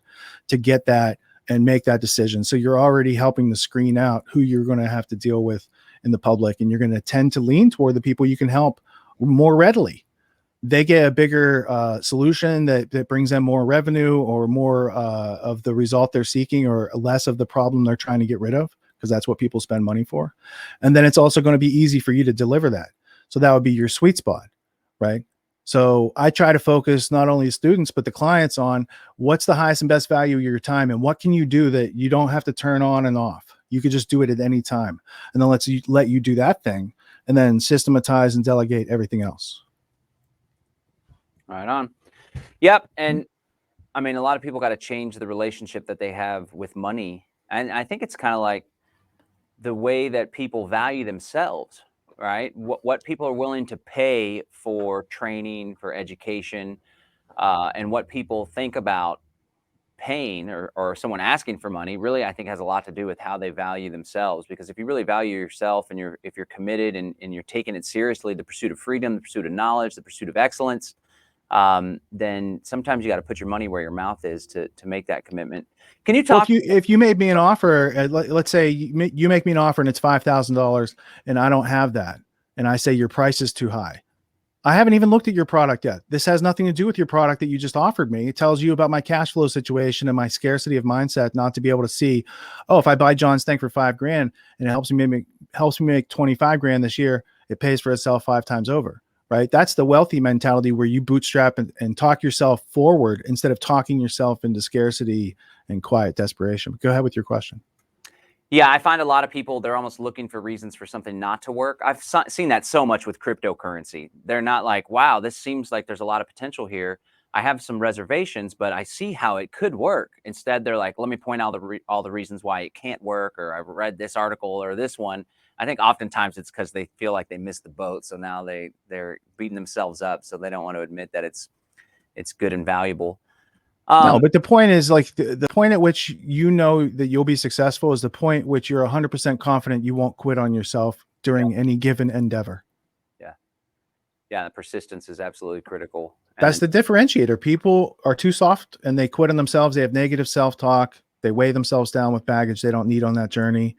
to get that and make that decision. So you're already helping to screen out who you're going to have to deal with in the public, and you're going to tend to lean toward the people you can help more readily. They get a bigger solution that brings them more revenue or more of the result they're seeking, or less of the problem they're trying to get rid of, because that's what people spend money for. And then it's also going to be easy for you to deliver that. So that would be your sweet spot, right? So I try to focus not only students, but the clients on what's the highest and best value of your time, and what can you do that you don't have to turn on and off. You could just do it at any time. And then let you do that thing, and then systematize and delegate everything else. Right on. Yep. And I mean, a lot of people got to change the relationship that they have with money. And I think it's kind of like the way that people value themselves, right? What people are willing to pay for training, for education, and what people think about paying or someone asking for money, really, I think has a lot to do with how they value themselves. Because if you really value yourself, and if you're committed and you're taking it seriously, the pursuit of freedom, the pursuit of knowledge, the pursuit of excellence, then sometimes you got to put your money where your mouth is to make that commitment. Can you talk? Well, if you made me an offer, let's say you make me an offer and it's $5,000 and I don't have that, and I say your price is too high. I haven't even looked at your product yet. This has nothing to do with your product that you just offered me. It tells you about my cash flow situation and my scarcity of mindset, not to be able to see, oh, if I buy John's thing for $5,000 and it helps me make 25 grand this year, it pays for itself 5 times over. Right? That's the wealthy mentality, where you bootstrap and talk yourself forward instead of talking yourself into scarcity and quiet desperation. Go ahead with your question. Yeah, I find a lot of people, they're almost looking for reasons for something not to work. I've seen that so much with cryptocurrency. They're not like, wow, this seems like there's a lot of potential here. I have some reservations, but I see how it could work. Instead, they're like, let me point out all the reasons why it can't work, or I've read this article or this one. I think oftentimes it's because they feel like they missed the boat. So now they're beating themselves up. So they don't want to admit that it's good and valuable. No, but the point is, like, the point at which you know that you'll be successful is the point at which you're 100% confident you won't quit on yourself during any given endeavor. Yeah, the persistence is absolutely critical. That's the differentiator. People are too soft and they quit on themselves. They have negative self-talk. They weigh themselves down with baggage they don't need on that journey.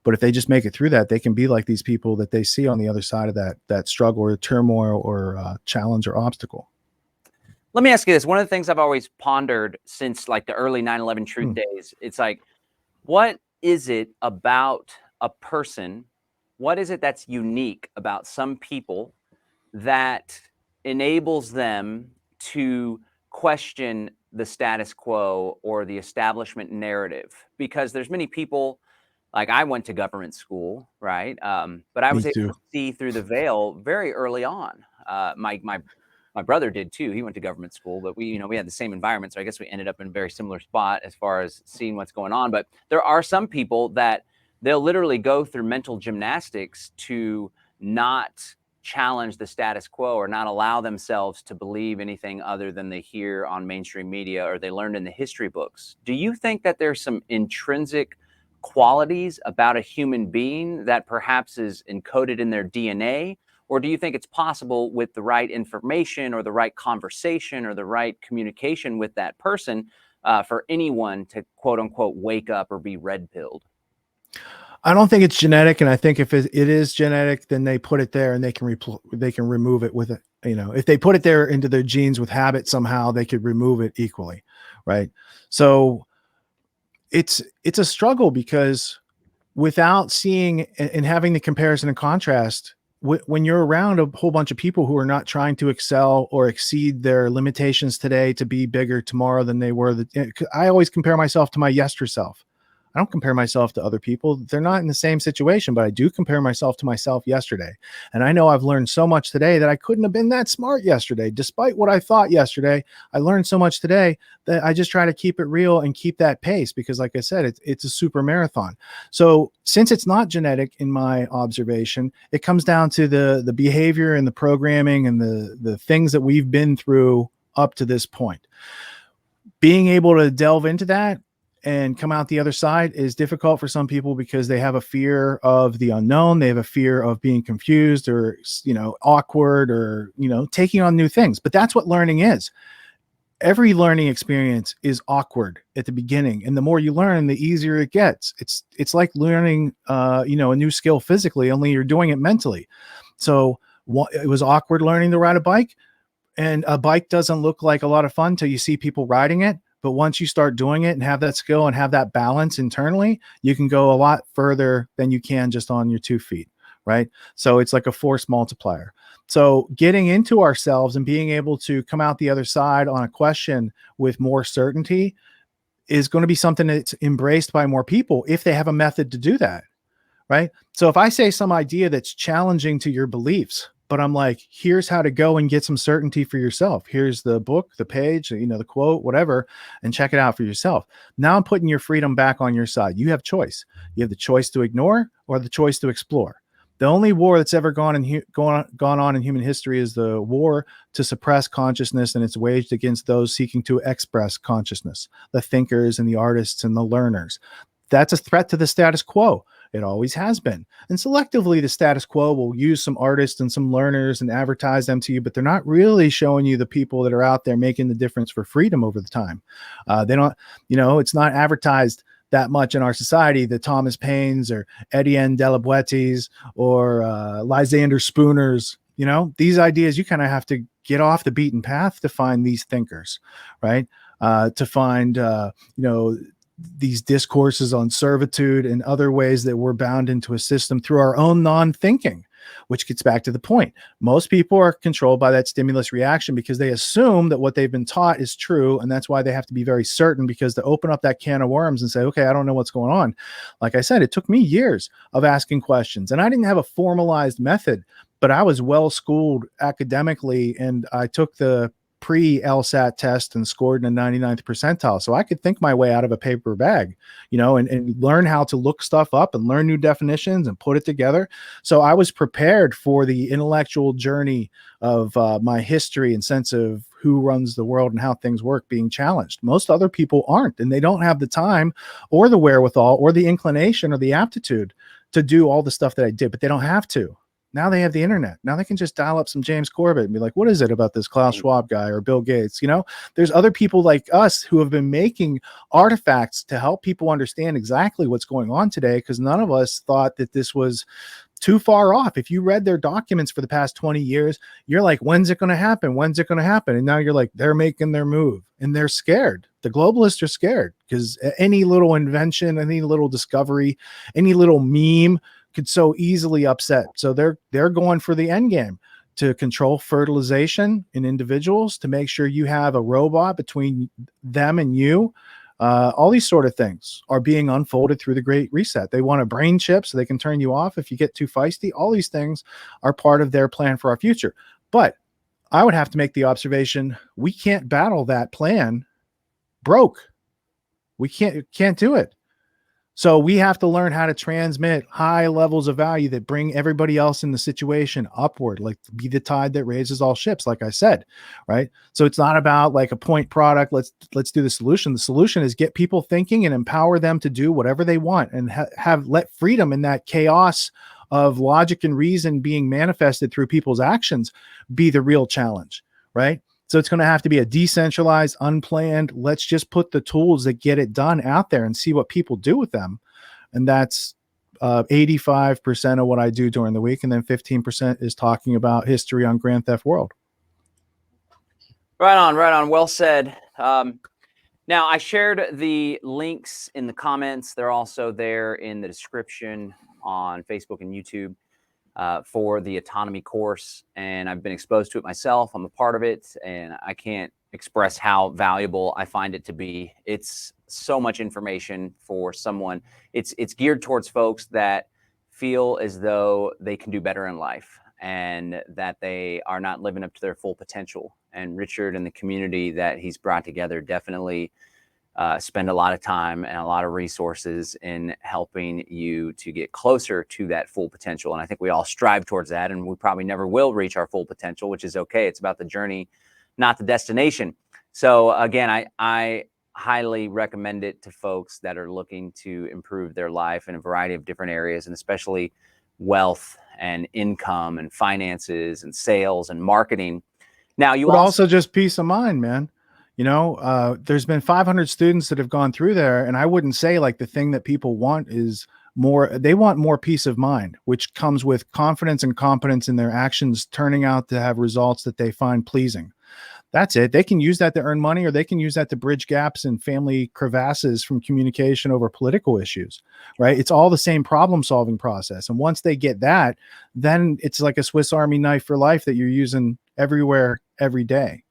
But if they just make it through that, they can be like these people that they see on the other side of that struggle or turmoil or challenge or obstacle. Let me ask you this. One of the things I've always pondered since like the early 9/11 truth days, it's like, what is it about a person? What is it that's unique about some people that enables them to question the status quo or the establishment narrative? Because there's many people, like, I went to government school, right? But I was able to see through the veil very early on. My brother did too. He went to government school, but we had the same environment. So I guess we ended up in a very similar spot as far as seeing what's going on. But there are some people that they'll literally go through mental gymnastics to not challenge the status quo or not allow themselves to believe anything other than they hear on mainstream media or they learned in the history books. Do you think that there's some intrinsic qualities about a human being that perhaps is encoded in their DNA? Or do you think it's possible with the right information or the right conversation or the right communication with that person for anyone to quote unquote wake up or be red pilled? I don't think it's genetic, and I think if it is genetic, then they put it there and they can remove it with it. If they put it there into their genes with habit somehow, they could remove it equally, right? So it's a struggle because without seeing and having the comparison and contrast, when you're around a whole bunch of people who are not trying to excel or exceed their limitations today to be bigger tomorrow than they were, I always compare myself to my yester self. I don't compare myself to other people. They're not in the same situation, but I do compare myself to myself yesterday. And I know I've learned so much today that I couldn't have been that smart yesterday. Despite what I thought yesterday, I learned so much today that I just try to keep it real and keep that pace because, like I said, it's a super marathon. So since it's not genetic in my observation, it comes down to the behavior and the programming and the things that we've been through up to this point. Being able to delve into that and come out the other side is difficult for some people because they have a fear of the unknown. They have a fear of being confused or, awkward or, taking on new things. But that's what learning is. Every learning experience is awkward at the beginning. And the more you learn, the easier it gets. It's like learning, a new skill physically, only you're doing it mentally. So it was awkward learning to ride a bike. And a bike doesn't look like a lot of fun till you see people riding it. But once you start doing it and have that skill and have that balance internally, you can go a lot further than you can just on your 2 feet, right? So it's like a force multiplier. So getting into ourselves and being able to come out the other side on a question with more certainty is going to be something that's embraced by more people if they have a method to do that, right? So if I say some idea that's challenging to your beliefs, but I'm like, here's how to go and get some certainty for yourself. Here's the book, the page, the quote, whatever, and check it out for yourself. Now I'm putting your freedom back on your side. You have choice. You have the choice to ignore or the choice to explore. The only war that's ever gone on in human history is the war to suppress consciousness, and it's waged against those seeking to express consciousness, the thinkers and the artists and the learners. That's a threat to the status quo. It always has been. And selectively, the status quo will use some artists and some learners and advertise them to you, but they're not really showing you the people that are out there making the difference for freedom over the time. They don't, it's not advertised that much in our society, the Thomas Paines or Etienne de la Boetis or Lysander Spooners. These ideas, you kind of have to get off the beaten path to find these thinkers, right? To find, these discourses on servitude and other ways that we're bound into a system through our own non-thinking, which gets back to the point. Most people are controlled by that stimulus reaction because they assume that what they've been taught is true. And that's why they have to be very certain, because to open up that can of worms and say, okay, I don't know what's going on. Like I said, it took me years of asking questions, and I didn't have a formalized method, but I was well schooled academically, and I took the pre-LSAT test and scored in the 99th percentile. So I could think my way out of a paper bag, and learn how to look stuff up and learn new definitions and put it together. So I was prepared for the intellectual journey of my history and sense of who runs the world and how things work being challenged. Most other people aren't, and they don't have the time or the wherewithal or the inclination or the aptitude to do all the stuff that I did, but they don't have to. Now they have the internet. Now they can just dial up some James Corbett and be like, what is it about this Klaus Schwab guy or Bill Gates? There's other people like us who have been making artifacts to help people understand exactly what's going on today, because none of us thought that this was too far off. If you read their documents for the past 20 years, you're like, when's it going to happen? When's it going to happen? And now you're like, they're making their move, and they're scared. The globalists are scared because any little invention, any little discovery, any little meme could so easily upset. So they're going for the end game, to control fertilization in individuals, to make sure you have a robot between them and you. All these sort of things are being unfolded through the Great Reset. They want a brain chip so they can turn you off if you get too feisty. All these things are part of their plan for our future. But I would have to make the observation, we can't battle that plan broke. We can't do it. So we have to learn how to transmit high levels of value that bring everybody else in the situation upward, like be the tide that raises all ships, like I said, right? So it's not about like a point product. Let's do the solution. The solution is get people thinking and empower them to do whatever they want, and have let freedom in that chaos of logic and reason being manifested through people's actions be the real challenge, right? So it's going to have to be a decentralized, unplanned, let's just put the tools that get it done out there and see what people do with them. And that's 85% of what I do during the week. And then 15% is talking about history on Grand Theft World. Right on. Well said. Now, I shared the links in the comments. They're also there in the description on Facebook and YouTube for the autonomy course. And I've been exposed to it myself. I'm a part of it, and I can't express how valuable I find it to be. It's so much information for someone. It's geared towards folks that feel as though they can do better in life and that they are not living up to their full potential. And Richard and the community that he's brought together definitely spend a lot of time and a lot of resources in helping you to get closer to that full potential. And I think we all strive towards that, and we probably never will reach our full potential, which is okay. It's about the journey, not the destination. So again, I highly recommend it to folks that are looking to improve their life in a variety of different areas, and especially wealth and income and finances and sales and marketing. Now, you But also just peace of mind, man. You know, there's been 500 students that have gone through there, and I wouldn't say like the thing that people want is more, they want more peace of mind, which comes with confidence and competence in their actions turning out to have results that they find pleasing. That's it. They can use that to earn money, or they can use that to bridge gaps in family crevasses from communication over political issues, right? It's all the same problem solving process. And once they get that, then it's like a Swiss Army knife for life that you're using everywhere, every day,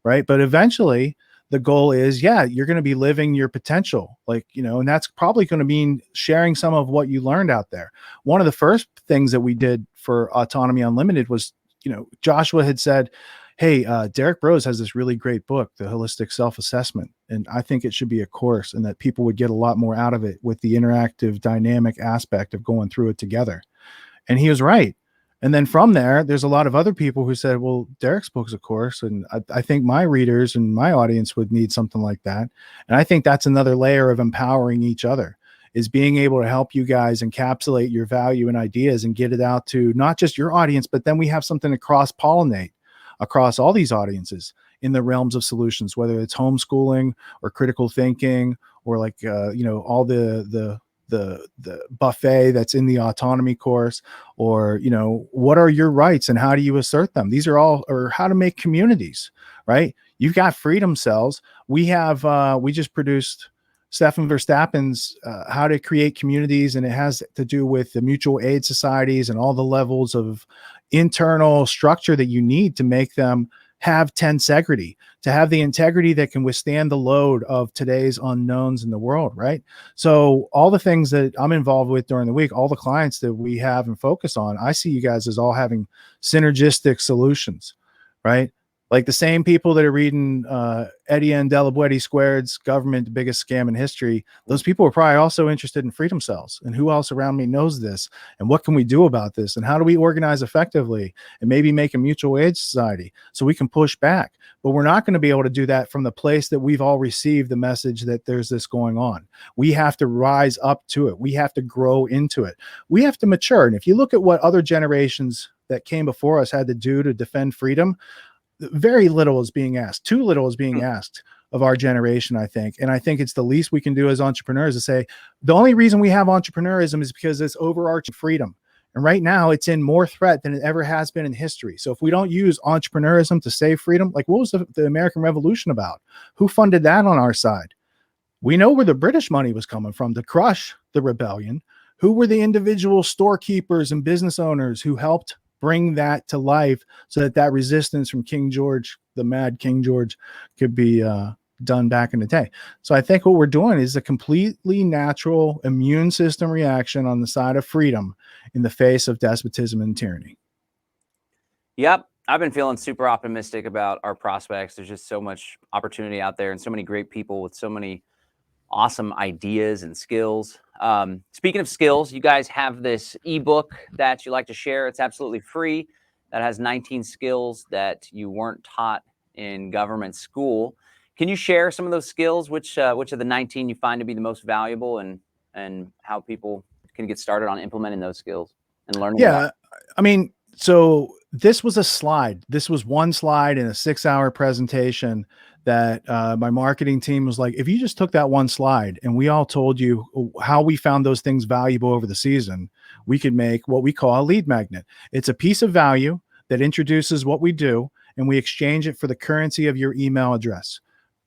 right? But eventually the goal is, yeah, you're going to be living your potential, like, you know, and that's probably going to mean sharing some of what you learned out there. One of the first things that we did for Autonomy Unlimited was, you know, Joshua had said, hey, Derek Brose has this really great book, The Holistic Self-Assessment, and I think it should be a course, and that people would get a lot more out of it with the interactive, dynamic aspect of going through it together. And he was right. And then from there, there's a lot of other people who said, well, Derek's book's a course, and I think my readers and my audience would need something like that. And I think that's another layer of empowering each other, is being able to help you guys encapsulate your value and ideas and get it out to not just your audience, but then we have something to cross-pollinate across all these audiences in the realms of solutions, whether it's homeschooling or critical thinking, or like, you know, all the buffet that's in the autonomy course, or, you know, what are your rights and how do you assert them? These are all, or how to make communities, right? You've got freedom cells. We have, we just produced Stefan Verstappen's How to Create Communities, and it has to do with the mutual aid societies and all the levels of internal structure that you need to make them have tensegrity, to have the integrity that can withstand the load of today's unknowns in the world, right? So all the things that I'm involved with during the week, all the clients that we have and focus on, I see you guys as all having synergistic solutions, right? Like the same people that are reading Etienne de la Boétie Squared's Government, the Biggest Scam in History, those people are probably also interested in freedom cells. And who else around me knows this? And what can we do about this? And how do we organize effectively and maybe make a mutual aid society so we can push back? But we're not going to be able to do that from the place that we've all received the message that there's this going on. We have to rise up to it. We have to grow into it. We have to mature. And if you look at what other generations that came before us had to do to defend freedom, very little is being asked. Too little is being asked of our generation, I think. And I think it's the least we can do as entrepreneurs to say, the only reason we have entrepreneurism is because it's overarching freedom. And right now it's in more threat than it ever has been in history. So if we don't use entrepreneurism to save freedom, like what was the American Revolution about? Who funded that on our side? We know where the British money was coming from to crush the rebellion. Who were the individual storekeepers and business owners who helped bring that to life so that that resistance from King George, the mad King George, could be done back in the day? So I think what we're doing is a completely natural immune system reaction on the side of freedom in the face of despotism and tyranny. Yep. I've been feeling super optimistic about our prospects. There's just so much opportunity out there and so many great people with so many awesome ideas and skills. Speaking of skills, you guys have this ebook that you like to share. It's absolutely free. That has 19 skills that you weren't taught in government school. Can you share some of those skills? Which of the 19 you find to be the most valuable, and how people can get started on implementing those skills and learning? Yeah, I mean, so this was a slide. This was one slide in a 6-hour presentation that my marketing team was like, if you just took that one slide and we all told you how we found those things valuable over the season, we could make what we call a lead magnet. It's a piece of value that introduces what we do, and we exchange it for the currency of your email address.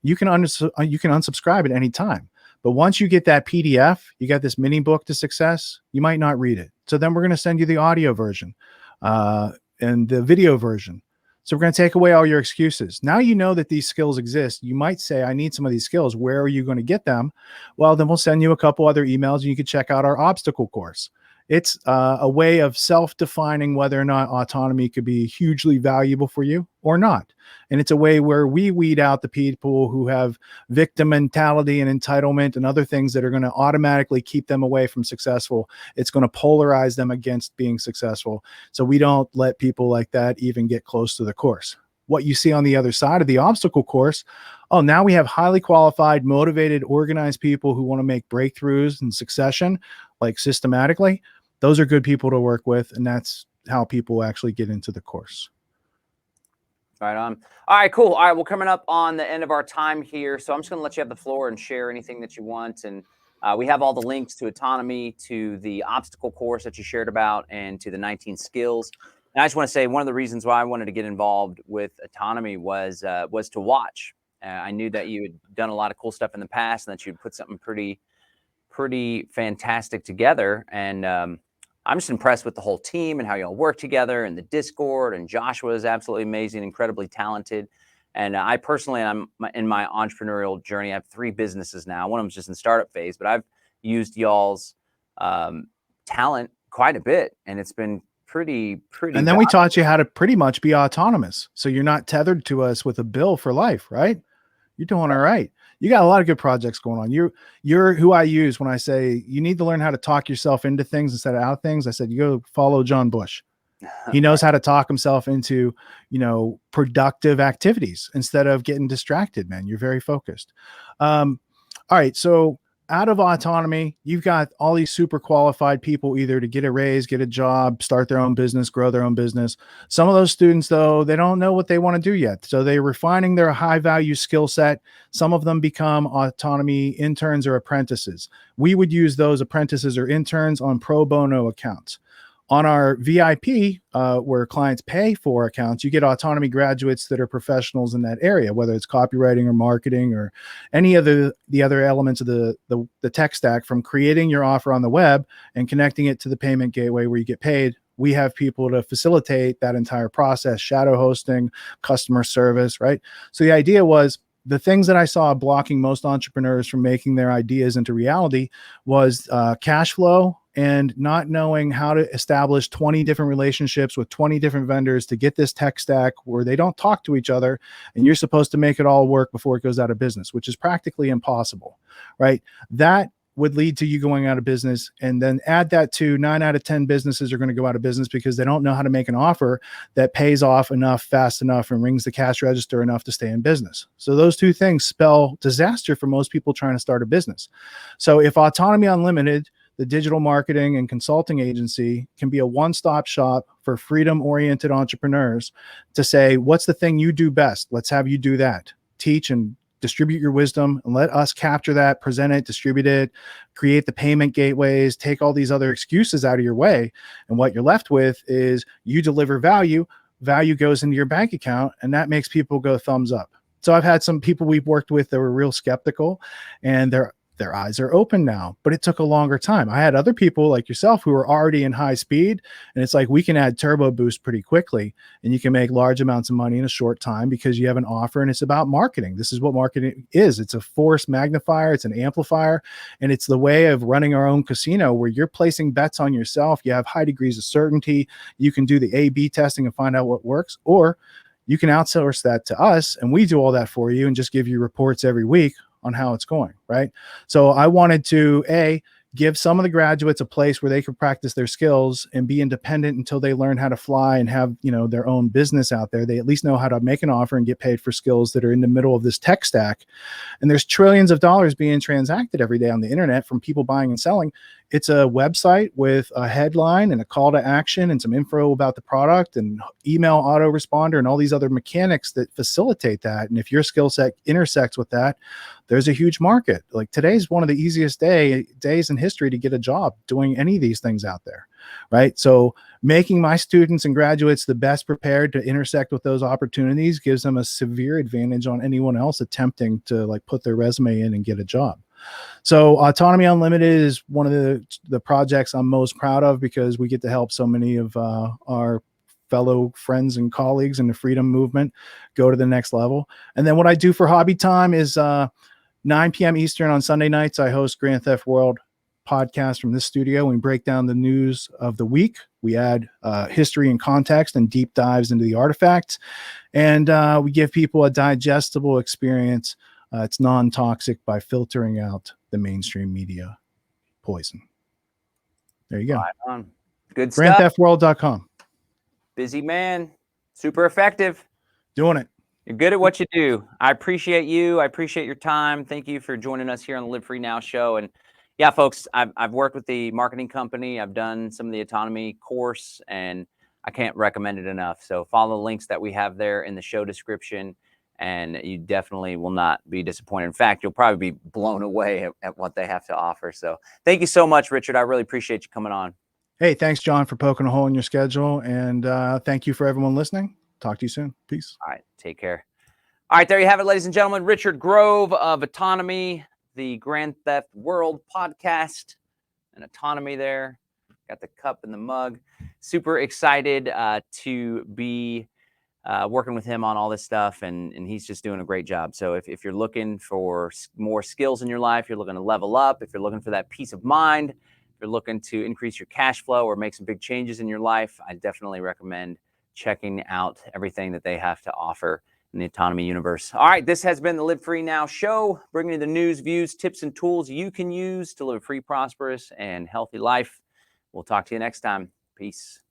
you can unsubscribe at any time. But once you get that PDF, you got this mini book to success, you might not read it. So then we're going to send you the audio version and the video version. So we're going to take away all your excuses. Now you know that these skills exist. You might say, I need some of these skills. Where are you going to get them? Well, then we'll send you a couple other emails and you can check out our obstacle course. It's a way of self-defining whether or not autonomy could be hugely valuable for you or not. And it's a way where we weed out the people who have victim mentality and entitlement and other things that are going to automatically keep them away from successful. It's going to polarize them against being successful. So we don't let people like that even get close to the course. What you see on the other side of the obstacle course, oh, now we have highly qualified, motivated, organized people who want to make breakthroughs in succession, like systematically. Those are good people to work with, and that's how people actually get into the course. Right on. All right, cool. All right, we're coming up on the end of our time here, so I'm just going to let you have the floor and share anything that you want. And we have all the links to autonomy, to the obstacle course that you shared about, and to the 19 skills. And I just want to say one of the reasons why I wanted to get involved with autonomy was to watch. I knew that you had done a lot of cool stuff in the past, and that you'd put something pretty fantastic together. And I'm just impressed with the whole team and how y'all work together, and the Discord. And Joshua is absolutely amazing, incredibly talented. And I personally, I'm in my entrepreneurial journey. I have 3 businesses now. One of them's just in startup phase, but I've used y'all's talent quite a bit, and it's been pretty. And then we taught you how to pretty much be autonomous, so you're not tethered to us with a bill for life, right? You're doing all right. You got a lot of good projects going on. You're who I use when I say you need to learn how to talk yourself into things instead of out of things. I said, you go follow John Bush. He knows how to talk himself into, productive activities instead of getting distracted, man. You're very focused. All right. So out of autonomy, you've got all these super qualified people either to get a raise, get a job, start their own business, grow their own business. Some of those students, though, they don't know what they want to do yet. So they're refining their high value skill set. Some of them become autonomy interns or apprentices. We would use those apprentices or interns on pro bono accounts. On our VIP, where clients pay for accounts, you get autonomy graduates that are professionals in that area, whether it's copywriting or marketing or any of the other elements of the tech stack, from creating your offer on the web and connecting it to the payment gateway where you get paid. We have people to facilitate that entire process, shadow hosting, customer service, right? So the idea was, the things that I saw blocking most entrepreneurs from making their ideas into reality was cash flow, and not knowing how to establish 20 different relationships with 20 different vendors to get this tech stack where they don't talk to each other, and you're supposed to make it all work before it goes out of business, which is practically impossible, right? That would lead to you going out of business. And then add that to 9 out of 10 businesses are going to go out of business because they don't know how to make an offer that pays off enough, fast enough, and rings the cash register enough to stay in business. So those 2 things spell disaster for most people trying to start a business. So if Autonomy Unlimited, the digital marketing and consulting agency, can be a one-stop shop for freedom-oriented entrepreneurs to say, what's the thing you do best? Let's have you do that. Teach and distribute your wisdom, and let us capture that, present it, distribute it, create the payment gateways, take all these other excuses out of your way. And what you're left with is you deliver value, value goes into your bank account, and that makes people go thumbs up. So I've had some people we've worked with that were real skeptical, and their eyes are open now, but it took a longer time. I had other people like yourself who were already in high speed, and it's like, we can add turbo boost pretty quickly, and you can make large amounts of money in a short time because you have an offer, and it's about marketing. This is what marketing is. It's a force magnifier. It's an amplifier, and it's the way of running our own casino where you're placing bets on yourself. You have high degrees of certainty. You can do the A/B testing and find out what works, or you can outsource that to us, and we do all that for you and just give you reports every week on how it's going, right? So I wanted to give some of the graduates a place where they could practice their skills and be independent until they learn how to fly and have, their own business out there. They at least know how to make an offer and get paid for skills that are in the middle of this tech stack. And there's trillions of dollars being transacted every day on the internet from people buying and selling. It's a website with a headline and a call to action and some info about the product and email autoresponder and all these other mechanics that facilitate that. And if your skill set intersects with that, there's a huge market. Like today's one of the easiest days in history to get a job doing any of these things out there, right? So making my students and graduates the best prepared to intersect with those opportunities gives them a severe advantage on anyone else attempting to like put their resume in and get a job. So Autonomy Unlimited is one of the projects I'm most proud of because we get to help so many of our fellow friends and colleagues in the freedom movement go to the next level. And then what I do for hobby time is 9 p.m. Eastern on Sunday nights, I host Grand Theft World podcast from this studio. We break down the news of the week. We add history and context and deep dives into the artifacts. And we give people a digestible experience. It's non-toxic by filtering out the mainstream media poison. There you go. Right on. Good stuff. GrandTheftWorld.com. Busy man. Super effective. Doing it. You're good at what you do. I appreciate you. I appreciate your time. Thank you for joining us here on the Live Free Now show. And yeah, folks, I've worked with the marketing company. I've done some of the autonomy course, and I can't recommend it enough. So follow the links that we have there in the show description, and you definitely will not be disappointed. In fact, you'll probably be blown away at what they have to offer. So thank you so much, Richard. I really appreciate you coming on. Hey, thanks, John, for poking a hole in your schedule. And thank you for everyone listening. Talk to you soon. Peace. All right. Take care. All right. There you have it, ladies and gentlemen. Richard Grove of Autonomy, the Grand Theft World podcast, and Autonomy there. Got the cup and the mug. Super excited to be working with him on all this stuff, and he's just doing a great job. So if you're looking for more skills in your life, you're looking to level up, if you're looking for that peace of mind, if you're looking to increase your cash flow or make some big changes in your life, I definitely recommend checking out everything that they have to offer in the autonomy universe. All right, this has been the Live Free Now show, bringing you the news, views, tips, and tools you can use to live a free, prosperous, and healthy life. We'll talk to you next time. Peace.